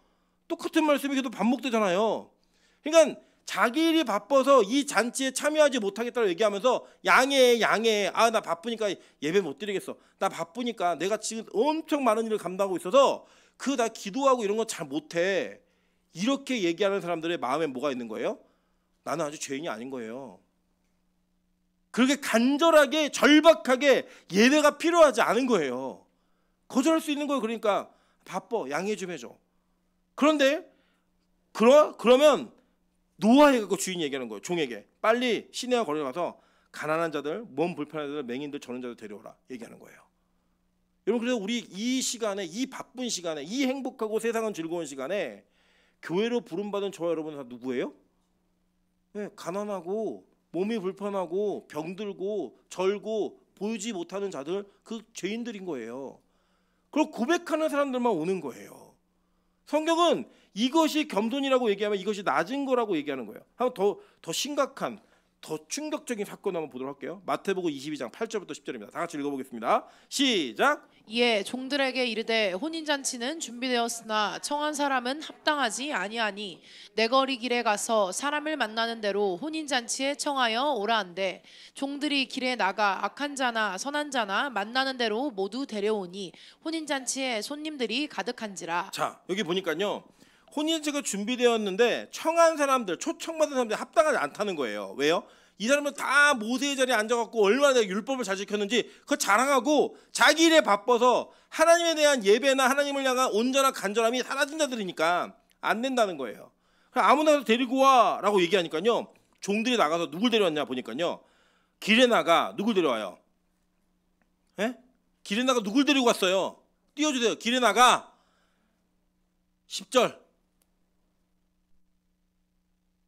똑같은 말씀이 계속 반복되잖아요. 그러니까 자기 일이 바빠서 이 잔치에 참여하지 못하겠다고 얘기하면서 양해 아 나 바쁘니까 예배 못 드리겠어. 나 바쁘니까 내가 지금 엄청 많은 일을 감당하고 있어서 그 나 기도하고 이런 거 잘 못해. 이렇게 얘기하는 사람들의 마음에 뭐가 있는 거예요? 나는 아주 죄인이 아닌 거예요. 그렇게 간절하게 절박하게 예배가 필요하지 않은 거예요. 거절할 수 있는 거예요. 그러니까 바빠 양해 좀 해줘. 그런데 그러면 노아해갖고 주인이 얘기하는 거예요. 종에게 빨리 시내와 거리에 가서 가난한 자들, 몸 불편한 자들, 맹인들, 저는 자들 데려오라 얘기하는 거예요. 여러분 그래서 우리 이 시간에 이 바쁜 시간에 이 행복하고 세상은 즐거운 시간에 교회로 부름받은 저와 여러분 다 누구예요? 네, 가난하고 몸이 불편하고 병들고 절고 보이지 못하는 자들 그 죄인들인 거예요. 그걸 고백하는 사람들만 오는 거예요. 성경은 이것이 겸손이라고 얘기하면 이것이 낮은 거라고 얘기하는 거예요. 한번 더 심각한 더 충격적인 사건 한번 보도록 할게요. 마태복음 22장 8절부터 10절입니다. 다 같이 읽어보겠습니다. 시작. 이에 종들에게 이르되 혼인잔치는 준비되었으나 청한 사람은 합당하지 아니하니 내 거리 길에 가서 사람을 만나는 대로 혼인잔치에 청하여 오라 한대 종들이 길에 나가 악한 자나 선한 자나 만나는 대로 모두 데려오니 혼인잔치에 손님들이 가득한지라. 자 여기 보니까요. 혼인잔치가 준비되었는데 청한 사람들, 초청받은 사람들이 합당하지 않다는 거예요. 왜요? 이 사람은 다 모세의 자리에 앉아갖고 얼마나 내가 율법을 잘 지켰는지 그거 자랑하고 자기 일에 바빠서 하나님에 대한 예배나 하나님을 향한 온전한 간절함이 사라진 자들이니까 안 된다는 거예요. 아무나 데리고 와라고 얘기하니까요. 종들이 나가서 누굴 데려왔냐 보니까요. 길에 나가 누굴 데려와요? 에? 길에 나가 누굴 데리고 갔어요? 띄워주세요. 길에 나가 10절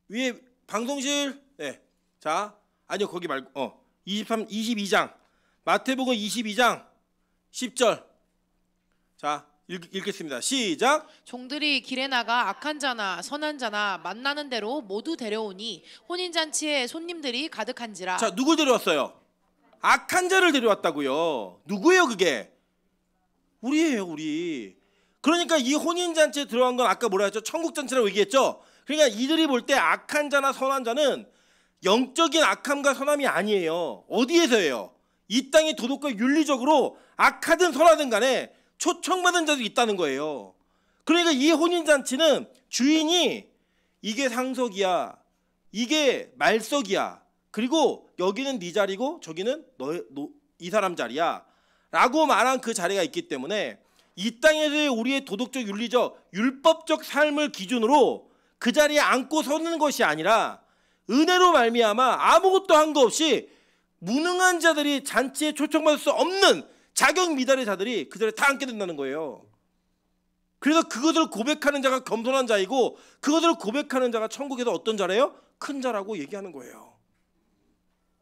위에 방송실 네. 자 아니요 거기 말고 22장 마태복음 22장 10절 자 읽겠습니다. 시작. 종들이 길에 나가 악한 자나 선한 자나 만나는 대로 모두 데려오니 혼인잔치에 손님들이 가득한지라. 자 누굴 데려왔어요? 악한 자를 데려왔다고요. 누구예요 그게? 우리예요, 우리. 그러니까 이 혼인잔치에 들어간 건 아까 뭐라 했죠? 천국잔치라고 얘기했죠. 그러니까 이들이 볼 때 악한 자나 선한 자는 영적인 악함과 선함이 아니에요. 어디에서예요? 이 땅의 도덕과 윤리적으로 악하든 선하든 간에 초청받은 자도 있다는 거예요. 그러니까 이 혼인잔치는 주인이 이게 상석이야, 이게 말석이야, 그리고 여기는 네 자리고 저기는 이 사람 자리야 라고 말한 그 자리가 있기 때문에 이 땅에서의 우리의 도덕적 윤리적 율법적 삶을 기준으로 그 자리에 앉고 서는 것이 아니라 은혜로 말미암아 아무것도 한 거 없이 무능한 자들이 잔치에 초청받을 수 없는 자격 미달의 자들이 그 자리에 다 앉게 된다는 거예요. 그래서 그것을 고백하는 자가 겸손한 자이고 그것을 고백하는 자가 천국에서 어떤 자래요? 큰 자라고 얘기하는 거예요.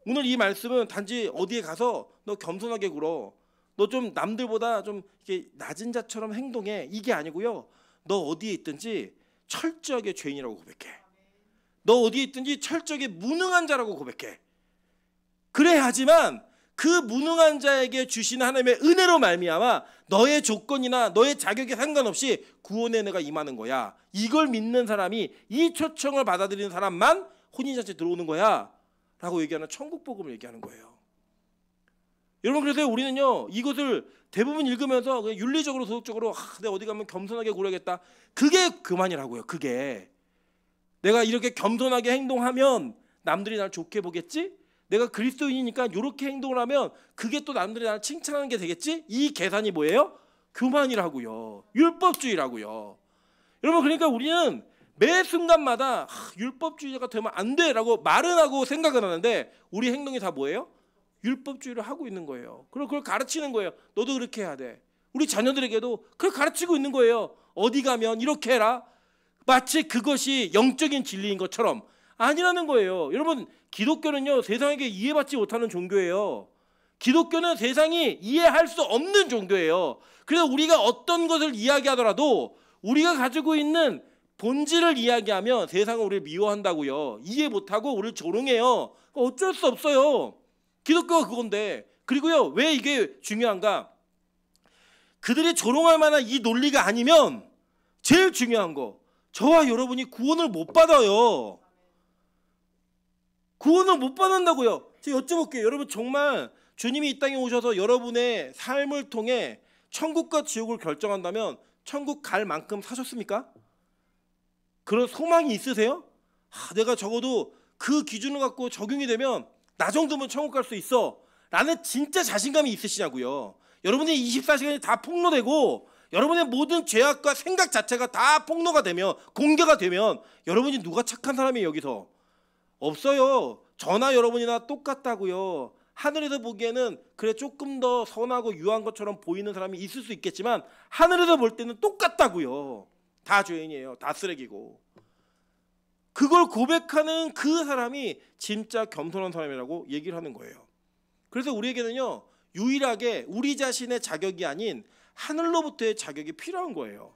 오늘 이 말씀은 단지 어디에 가서 너 겸손하게 굴어, 너 좀 남들보다 좀 이렇게 낮은 자처럼 행동해, 이게 아니고요. 너 어디에 있든지 철저하게 죄인이라고 고백해. 너 어디에 있든지 철저하게 무능한 자라고 고백해. 그래야지만 그 무능한 자에게 주시는 하나님의 은혜로 말미암아 너의 조건이나 너의 자격에 상관없이 구원의 은혜가 임하는 거야. 이걸 믿는 사람이, 이 초청을 받아들이는 사람만 혼인잔치에 들어오는 거야 라고 얘기하는 천국복음을 얘기하는 거예요. 여러분, 그래서 우리는요 이것을 대부분 읽으면서 그냥 윤리적으로 도덕적으로 내가 어디 가면 겸손하게 굴어야겠다, 그게 그만이라고요. 그게 내가 이렇게 겸손하게 행동하면 남들이 날 좋게 보겠지, 내가 그리스도인이니까 이렇게 행동을 하면 그게 또 남들이 나를 칭찬하는 게 되겠지, 이 계산이 뭐예요? 교만이라고요. 율법주의라고요. 여러분, 그러니까 우리는 매 순간마다 율법주의자가 되면 안 돼라고 말은 하고 생각은 하는데 우리 행동이 다 뭐예요? 율법주의를 하고 있는 거예요. 그리고 그걸 가르치는 거예요. 너도 그렇게 해야 돼. 우리 자녀들에게도 그걸 가르치고 있는 거예요. 어디 가면 이렇게 해라. 마치 그것이 영적인 진리인 것처럼. 아니라는 거예요. 여러분, 기독교는요 세상에게 이해받지 못하는 종교예요. 기독교는 세상이 이해할 수 없는 종교예요. 그래서 우리가 어떤 것을 이야기하더라도 우리가 가지고 있는 본질을 이야기하면 세상은 우리를 미워한다고요. 이해 못하고 우리를 조롱해요. 어쩔 수 없어요. 기독교가 그건데. 그리고요, 왜 이게 중요한가? 그들이 조롱할 만한 이 논리가 아니면 제일 중요한 거, 저와 여러분이 구원을 못 받아요. 구원을 못 받는다고요. 제가 여쭤볼게요. 여러분, 정말 주님이 이 땅에 오셔서 여러분의 삶을 통해 천국과 지옥을 결정한다면 천국 갈 만큼 사셨습니까? 그런 소망이 있으세요? 내가 적어도 그 기준을 갖고 적용이 되면 나 정도면 천국 갈 수 있어 라는 진짜 자신감이 있으시냐고요. 여러분의 24시간이 다 폭로되고 여러분의 모든 죄악과 생각 자체가 다 폭로가 되면, 공개가 되면 여러분이 누가 착한 사람이에요? 여기서 없어요. 저나 여러분이나 똑같다고요. 하늘에서 보기에는 그래 조금 더 선하고 유한 것처럼 보이는 사람이 있을 수 있겠지만 하늘에서 볼 때는 똑같다고요. 다 죄인이에요. 다 쓰레기고. 그걸 고백하는 그 사람이 진짜 겸손한 사람이라고 얘기를 하는 거예요. 그래서 우리에게는요 유일하게 우리 자신의 자격이 아닌 하늘로부터의 자격이 필요한 거예요.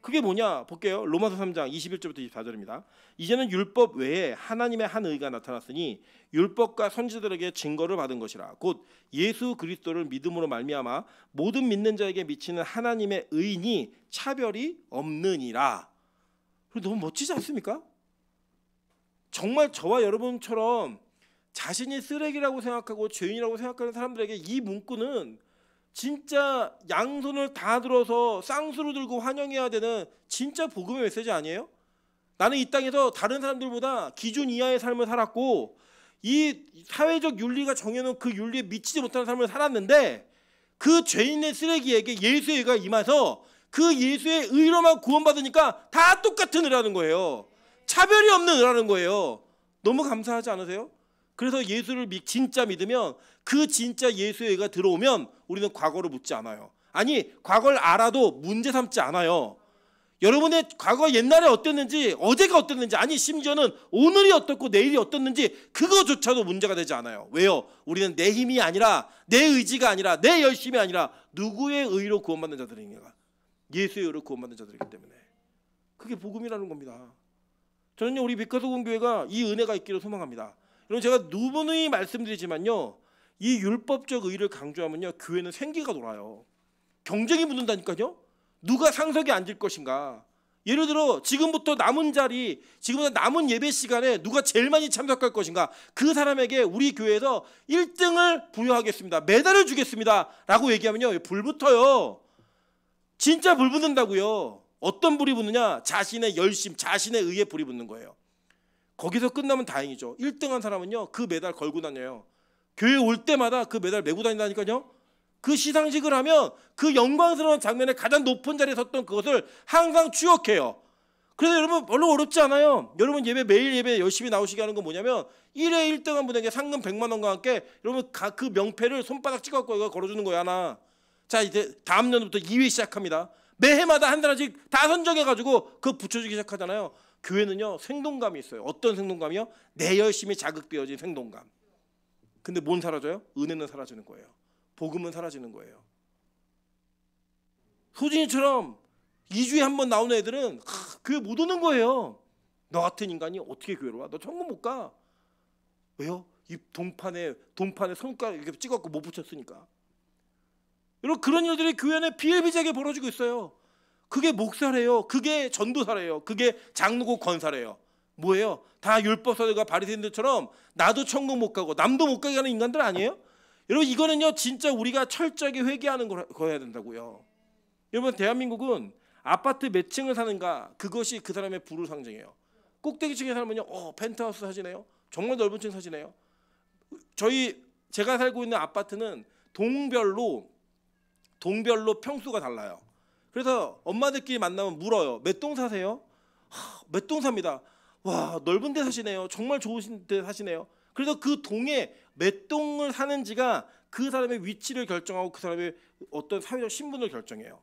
그게 뭐냐 볼게요. 로마서 3장 21절부터 24절입니다. 이제는 율법 외에 하나님의 한 의가 나타났으니 율법과 선지자들에게 증거를 받은 것이라. 곧 예수 그리스도를 믿음으로 말미암아 모든 믿는 자에게 미치는 하나님의 의니 차별이 없느니라. 너무 멋지지 않습니까? 정말 저와 여러분처럼 자신이 쓰레기라고 생각하고 죄인이라고 생각하는 사람들에게 이 문구는 진짜 양손을 다 들어서 쌍수를 들고 환영해야 되는 진짜 복음의 메시지 아니에요? 나는 이 땅에서 다른 사람들보다 기준 이하의 삶을 살았고 이 사회적 윤리가 정해놓은 그 윤리에 미치지 못하는 삶을 살았는데 그 죄인의 쓰레기에게 예수의 의가 임해서 그 예수의 의로만 구원받으니까 다 똑같은 의라는 거예요. 차별이 없는 의라는 거예요. 너무 감사하지 않으세요? 그래서 예수를 진짜 믿으면 그 진짜 예수의 의가 들어오면 우리는 과거를 묻지 않아요. 아니, 과거를 알아도 문제 삼지 않아요. 여러분의 과거 옛날에 어땠는지, 어제가 어땠는지, 아니 심지어는 오늘이 어떻고 내일이 어떻는지 그거조차도 문제가 되지 않아요. 왜요? 우리는 내 힘이 아니라, 내 의지가 아니라, 내 열심이 아니라 누구의 의로 구원받는 자들인가? 예수의 의로 구원받는 자들이기 때문에. 그게 복음이라는 겁니다. 저는요 우리 빛과소금 교회가 이 은혜가 있기를 소망합니다. 여러분, 제가 누누이 말씀드리지만요, 이 율법적 의를 강조하면요, 교회는 생기가 돌아요. 경쟁이 붙는다니까요. 누가 상석에 앉을 것인가. 예를 들어 지금부터 남은 자리, 지금부터 남은 예배 시간에 누가 제일 많이 참석할 것인가, 그 사람에게 우리 교회에서 1등을 부여하겠습니다, 메달을 주겠습니다 라고 얘기하면요, 불 붙어요. 진짜 불 붙는다고요. 어떤 불이 붙느냐? 자신의 열심, 자신의 의에 불이 붙는 거예요. 거기서 끝나면 다행이죠. 1등한 사람은요, 그 메달 걸고 다녀요. 교회 올 때마다 그 메달 메고 다닌다니까요. 그 시상식을 하면 그 영광스러운 장면에 가장 높은 자리에 섰던 그것을 항상 추억해요. 그래서 여러분 별로 어렵지 않아요. 여러분 매일 예배 열심히 나오시게 하는 건 뭐냐면 1회 1등한 분에게 상금 100만 원과 함께 여러분 그 명패를 손바닥 찍어갖고 이거 걸어주는 거야 하나. 자, 이제 다음 년부터 2회 시작합니다. 매해마다 한 사람씩 다 선정해가지고 그거 붙여주기 시작하잖아요. 교회는요, 생동감이 있어요. 어떤 생동감이요? 내 열심이 자극되어진 생동감. 근데 뭔 사라져요? 은혜는 사라지는 거예요. 복음은 사라지는 거예요. 소진이처럼 2주에 한 번 나오는 애들은 교회 못 오는 거예요. 너 같은 인간이 어떻게 교회로 와? 너 천국 못 가. 왜요? 이 동판에 손가락 이렇게 찍었고 못 붙였으니까. 여러분, 그런 일들이 교회 안에 비일비재하게 벌어지고 있어요. 그게 목사래요. 그게 전도사래요. 그게 장로고 권사래요. 뭐예요? 다 율법사들과 바리새인들처럼 나도 천국 못 가고 남도 못 가게 하는 인간들 아니에요? 여러분, 이거는요 진짜 우리가 철저하게 회개하는 거여야 된다고요. 여러분, 대한민국은 아파트 몇 층을 사는가, 그것이 그 사람의 부를 상징해요. 꼭대기층에 살면요, 펜트하우스 사시네요. 정말 넓은 층 사시네요. 제가 살고 있는 아파트는 동별로 평수가 달라요. 그래서 엄마들끼리 만나면 물어요. 몇 동 사세요? 몇 동 삽니다. 와, 넓은 데 사시네요. 정말 좋으신 데 사시네요. 그래서 그 동에 몇 동을 사는지가 그 사람의 위치를 결정하고 그 사람의 어떤 사회적 신분을 결정해요.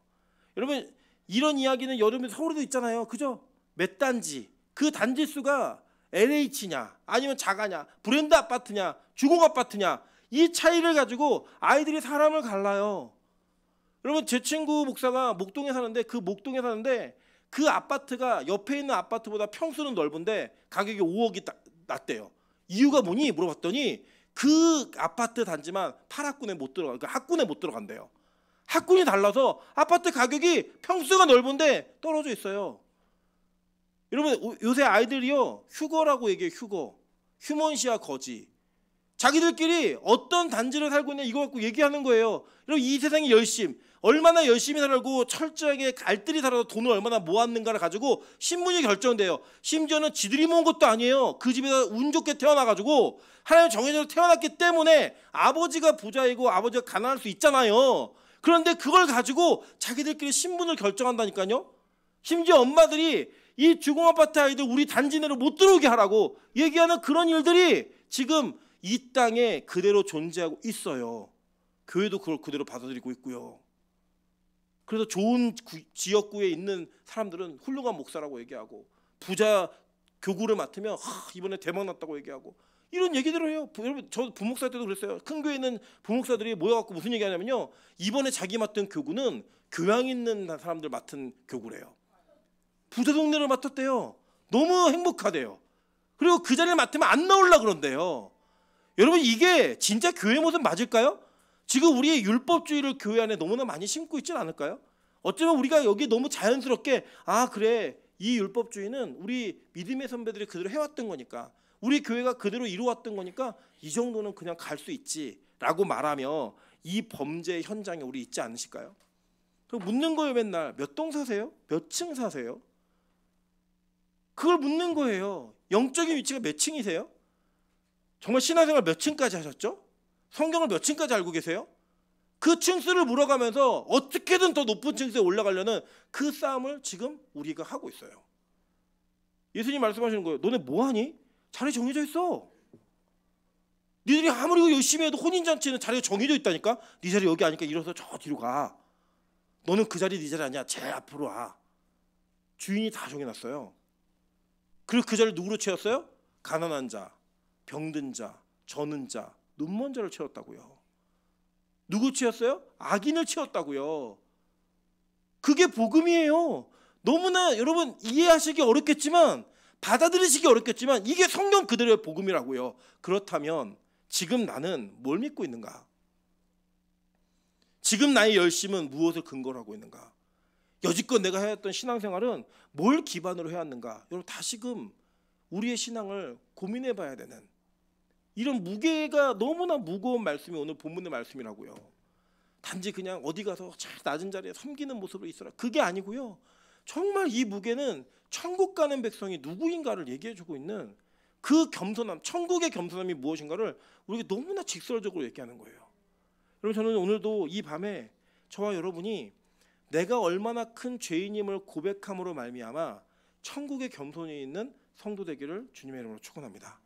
여러분, 이런 이야기는 여러분 서울에도 있잖아요. 그죠? 몇 단지, 그 단지 수가 LH냐 아니면 자가냐, 브랜드 아파트냐, 주공 아파트냐, 이 차이를 가지고 아이들이 사람을 갈라요. 여러분, 제 친구 목사가 목동에 사는데 그 아파트가 옆에 있는 아파트보다 평수는 넓은데 가격이 5억이 낮대요. 이유가 뭐니 물어봤더니 그 아파트 단지만 8학군에 못 들어가, 그러니까 학군에 못 들어간대요. 학군이 달라서 아파트 가격이 평수가 넓은데 떨어져 있어요. 여러분, 요새 아이들이요, 휴거라고 얘기해요. 휴먼시아 거지. 자기들끼리 어떤 단지를 살고 있냐 이거 갖고 얘기하는 거예요. 여러분, 이 세상의 얼마나 열심히 살고 철저하게 갈들이 살아서 돈을 얼마나 모았는가를 가지고 신분이 결정돼요. 심지어는 지들이 모은 것도 아니에요. 그 집에서 운 좋게 태어나가지고 하나님 정해져서 태어났기 때문에 아버지가 부자이고 아버지가 가난할 수 있잖아요. 그런데 그걸 가지고 자기들끼리 신분을 결정한다니까요. 심지어 엄마들이 이 주공아파트 아이들 우리 단지 내로 못 들어오게 하라고 얘기하는 그런 일들이 지금 이 땅에 그대로 존재하고 있어요. 교회도 그걸 그대로 받아들이고 있고요. 그래서 좋은 지역구에 있는 사람들은 훌륭한 목사라고 얘기하고, 부자 교구를 맡으면 이번에 대박 났다고 얘기하고, 이런 얘기들을 해요. 여러분, 저 부목사 때도 그랬어요. 큰 교회 있는 부목사들이 모여갖고 무슨 얘기하냐면요, 이번에 자기 맡은 교구는 교양 있는 사람들 맡은 교구래요. 부자 동네를 맡았대요. 너무 행복하대요. 그리고 그 자리를 맡으면 안 나오려고 그런대요. 여러분, 이게 진짜 교회 모습 맞을까요? 지금 우리의 율법주의를 교회 안에 너무나 많이 심고 있지 않을까요? 어쩌면 우리가 여기 너무 자연스럽게 그래, 이 율법주의는 우리 믿음의 선배들이 그대로 해왔던 거니까, 우리 교회가 그대로 이루어왔던 거니까 이 정도는 그냥 갈 수 있지라고 말하며 이 범죄의 현장에 우리 있지 않으실까요? 묻는 거예요. 맨날 몇 동 사세요? 몇 층 사세요? 그걸 묻는 거예요. 영적인 위치가 몇 층이세요? 정말 신앙생활 몇 층까지 하셨죠? 성경을 몇 층까지 알고 계세요? 그 층수를 물어가면서 어떻게든 더 높은 층수에 올라가려는 그 싸움을 지금 우리가 하고 있어요. 예수님 말씀하시는 거예요. 너네 뭐하니? 자리 정해져 있어. 니들이 아무리 열심히 해도 혼인잔치는 자리가 정해져 있다니까. 네 자리 여기 아니까 일어서 저 뒤로 가. 너는 그 자리 네 자리 아니야. 제일 앞으로 와. 주인이 다 정해놨어요. 그리고 그 자리를 누구로 채웠어요? 가난한 자, 병든 자, 저는 자, 눈먼 자를 채웠다고요. 누구 채웠어요? 악인을 채웠다고요. 그게 복음이에요. 너무나 여러분 이해하시기 어렵겠지만, 받아들이시기 어렵겠지만, 이게 성경 그대로의 복음이라고요. 그렇다면 지금 나는 뭘 믿고 있는가? 지금 나의 열심은 무엇을 근거로 하고 있는가? 여지껏 내가 해왔던 신앙생활은 뭘 기반으로 해왔는가? 여러분 다시금 우리의 신앙을 고민해 봐야 되는 이런 무게가 너무나 무거운 말씀이 오늘 본문의 말씀이라고요. 단지 그냥 어디 가서 잘 낮은 자리에 섬기는 모습으로 있어라, 그게 아니고요. 정말 이 무게는 천국 가는 백성이 누구인가를 얘기해 주고 있는 그 겸손함, 천국의 겸손함이 무엇인가를 우리가 너무나 직설적으로 얘기하는 거예요. 여러분 저는 오늘도 이 밤에 저와 여러분이 내가 얼마나 큰 죄인임을 고백함으로 말미암아 천국의 겸손이 있는 성도 되기를 주님의 이름으로 축원합니다.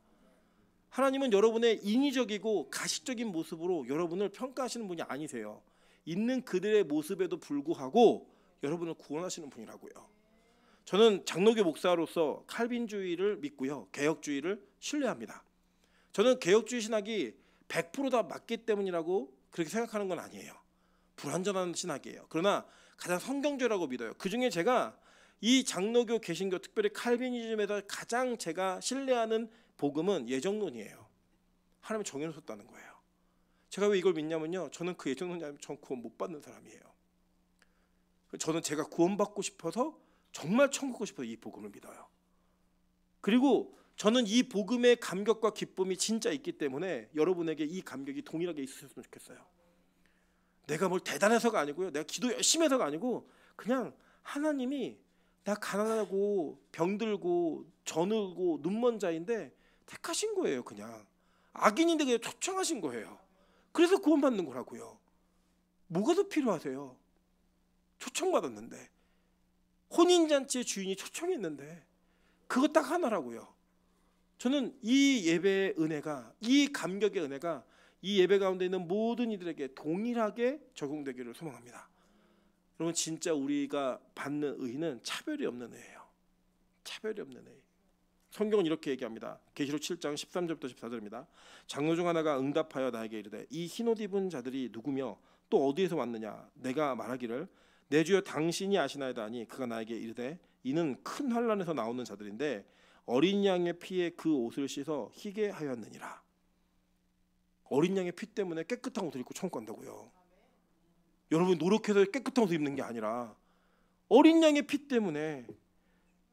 하나님은 여러분의 인위적이고 가식적인 모습으로 여러분을 평가하시는 분이 아니세요. 있는 그들의 모습에도 불구하고 여러분을 구원하시는 분이라고요. 저는 장로교 목사로서 칼빈주의를 믿고요, 개혁주의를 신뢰합니다. 저는 개혁주의 신학이 100% 다 맞기 때문이라고 그렇게 생각하는 건 아니에요. 불완전한 신학이에요. 그러나 가장 성경적이라고 믿어요. 그중에 제가 이 장로교, 개신교, 특별히 칼빈이즘에서 가장 제가 신뢰하는 복음은 예정론이에요. 하나님이 정해놓으셨다는 거예요. 제가 왜 이걸 믿냐면요, 저는 그 예정론이 아니면 전 구원 못 받는 사람이에요. 저는 제가 구원받고 싶어서, 정말 천국 가고 싶어서 이 복음을 믿어요. 그리고 저는 이 복음의 감격과 기쁨이 진짜 있기 때문에 여러분에게 이 감격이 동일하게 있으셨으면 좋겠어요. 내가 뭘 대단해서가 아니고요, 내가 기도 열심히 해서가 아니고, 그냥 하나님이 나 가난하고 병들고 저늘고 눈먼 자인데 택하신 거예요. 그냥 악인인데 그냥 초청하신 거예요. 그래서 구원받는 거라고요. 뭐가 더 필요하세요? 초청받았는데, 혼인잔치의 주인이 초청했는데 그거 딱 하나라고요. 저는 이 예배의 은혜가, 이 감격의 은혜가 이 예배 가운데 있는 모든 이들에게 동일하게 적용되기를 소망합니다. 여러분 진짜 우리가 받는 의는 차별이 없는 의예요. 차별이 없는 의. 성경은 이렇게 얘기합니다. 계시록 7장 13절부터 14절입니다. 장로 중 하나가 응답하여 나에게 이르되 이 흰옷 입은 자들이 누구며 또 어디에서 왔느냐? 내가 말하기를 내 주여 당신이 아시나이다 하니 그가 나에게 이르되 이는 큰 환난에서 나오는 자들인데 어린 양의 피에 그 옷을 씻어 희게 하였느니라. 어린 양의 피 때문에 깨끗한 옷을 입고 천국 간다고요. 여러분 노력해서 깨끗한 옷을 입는 게 아니라 어린 양의 피 때문에.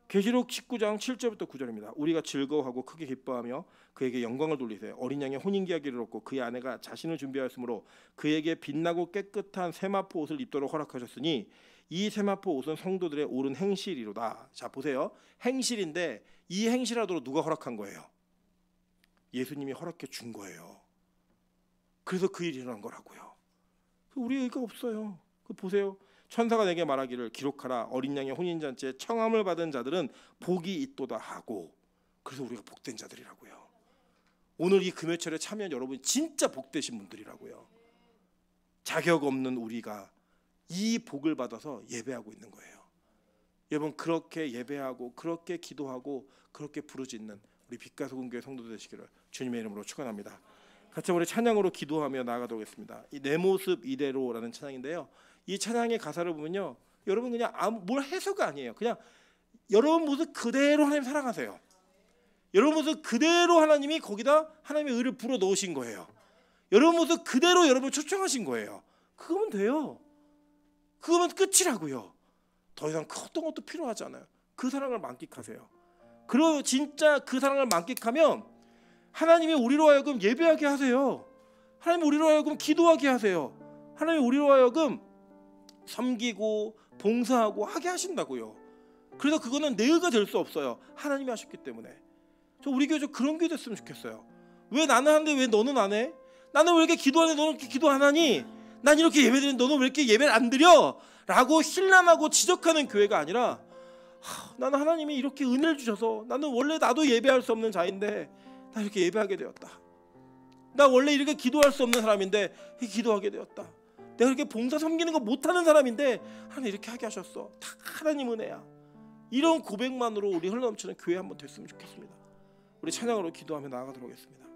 계시록 19장 7절부터 9절입니다. 우리가 즐거워하고 크게 기뻐하며 그에게 영광을 돌리세. 어린 양의 혼인계약기를 얻고 그의 아내가 자신을 준비하였으므로 그에게 빛나고 깨끗한 세마포 옷을 입도록 허락하셨으니 이 세마포 옷은 성도들의 옳은 행실이로다. 자 보세요. 행실인데 이 행실하도록 누가 허락한 거예요? 예수님이 허락해 준 거예요. 그래서 그 일이 일어난 거라고요. 우리 의가 없어요. 그 보세요. 천사가 내게 말하기를 기록하라. 어린 양의 혼인잔치에 청함을 받은 자들은 복이 있도다 하고. 그래서 우리가 복된 자들이라고요. 오늘 이 금요철에 참여한 여러분이 진짜 복되신 분들이라고요. 자격 없는 우리가 이 복을 받아서 예배하고 있는 거예요. 여러분 그렇게 예배하고 그렇게 기도하고 그렇게 부르짖는 우리 빛가소금교회 성도들 되시기를 주님의 이름으로 축원합니다. 같이 우리 찬양으로 기도하며 나아가도록 하겠습니다. 이 내 모습 이대로라는 찬양인데요. 이 찬양의 가사를 보면요, 여러분 그냥 뭘 해서가 아니에요. 그냥 여러분 모습 그대로 하나님 사랑하세요. 여러분 모습 그대로 하나님이 거기다 하나님의 의를 불어 넣으신 거예요. 여러분 모습 그대로 여러분 초청하신 거예요. 그거면 돼요. 그거면 끝이라고요. 더 이상 어떤 것도 필요하지 않아요. 그 사랑을 만끽하세요. 그리고 진짜 그 사랑을 만끽하면 하나님이 우리로 하여금 예배하게 하세요. 하나님이 우리로 하여금 기도하게 하세요. 하나님이 우리로 하여금 섬기고 봉사하고 하게 하신다고요. 그래서 그거는 내 의가 될 수 없어요. 하나님이 하셨기 때문에. 저 우리 교회 좀 그런 교회 됐으면 좋겠어요. 왜 나는 하는데 왜 너는 안 해? 나는 왜 이렇게 기도하는데 너는 이렇게 기도 안 하니? 난 이렇게 예배드리는데 너는 왜 이렇게 예배를 안 드려? 라고 신란하고 지적하는 교회가 아니라 나는 하나님이 이렇게 은혜를 주셔서 나는 원래 나도 예배할 수 없는 자인데 나 이렇게 예배하게 되었다. 나 원래 이렇게 기도할 수 없는 사람인데 이렇게 기도하게 되었다. 내가 이렇게 봉사 섬기는 거 못하는 사람인데 하나님 이렇게 하게 하셨어. 다 하나님 은혜야. 이런 고백만으로 우리 흘러넘치는 교회 한번 됐으면 좋겠습니다. 우리 찬양으로 기도하며 나아가도록 하겠습니다.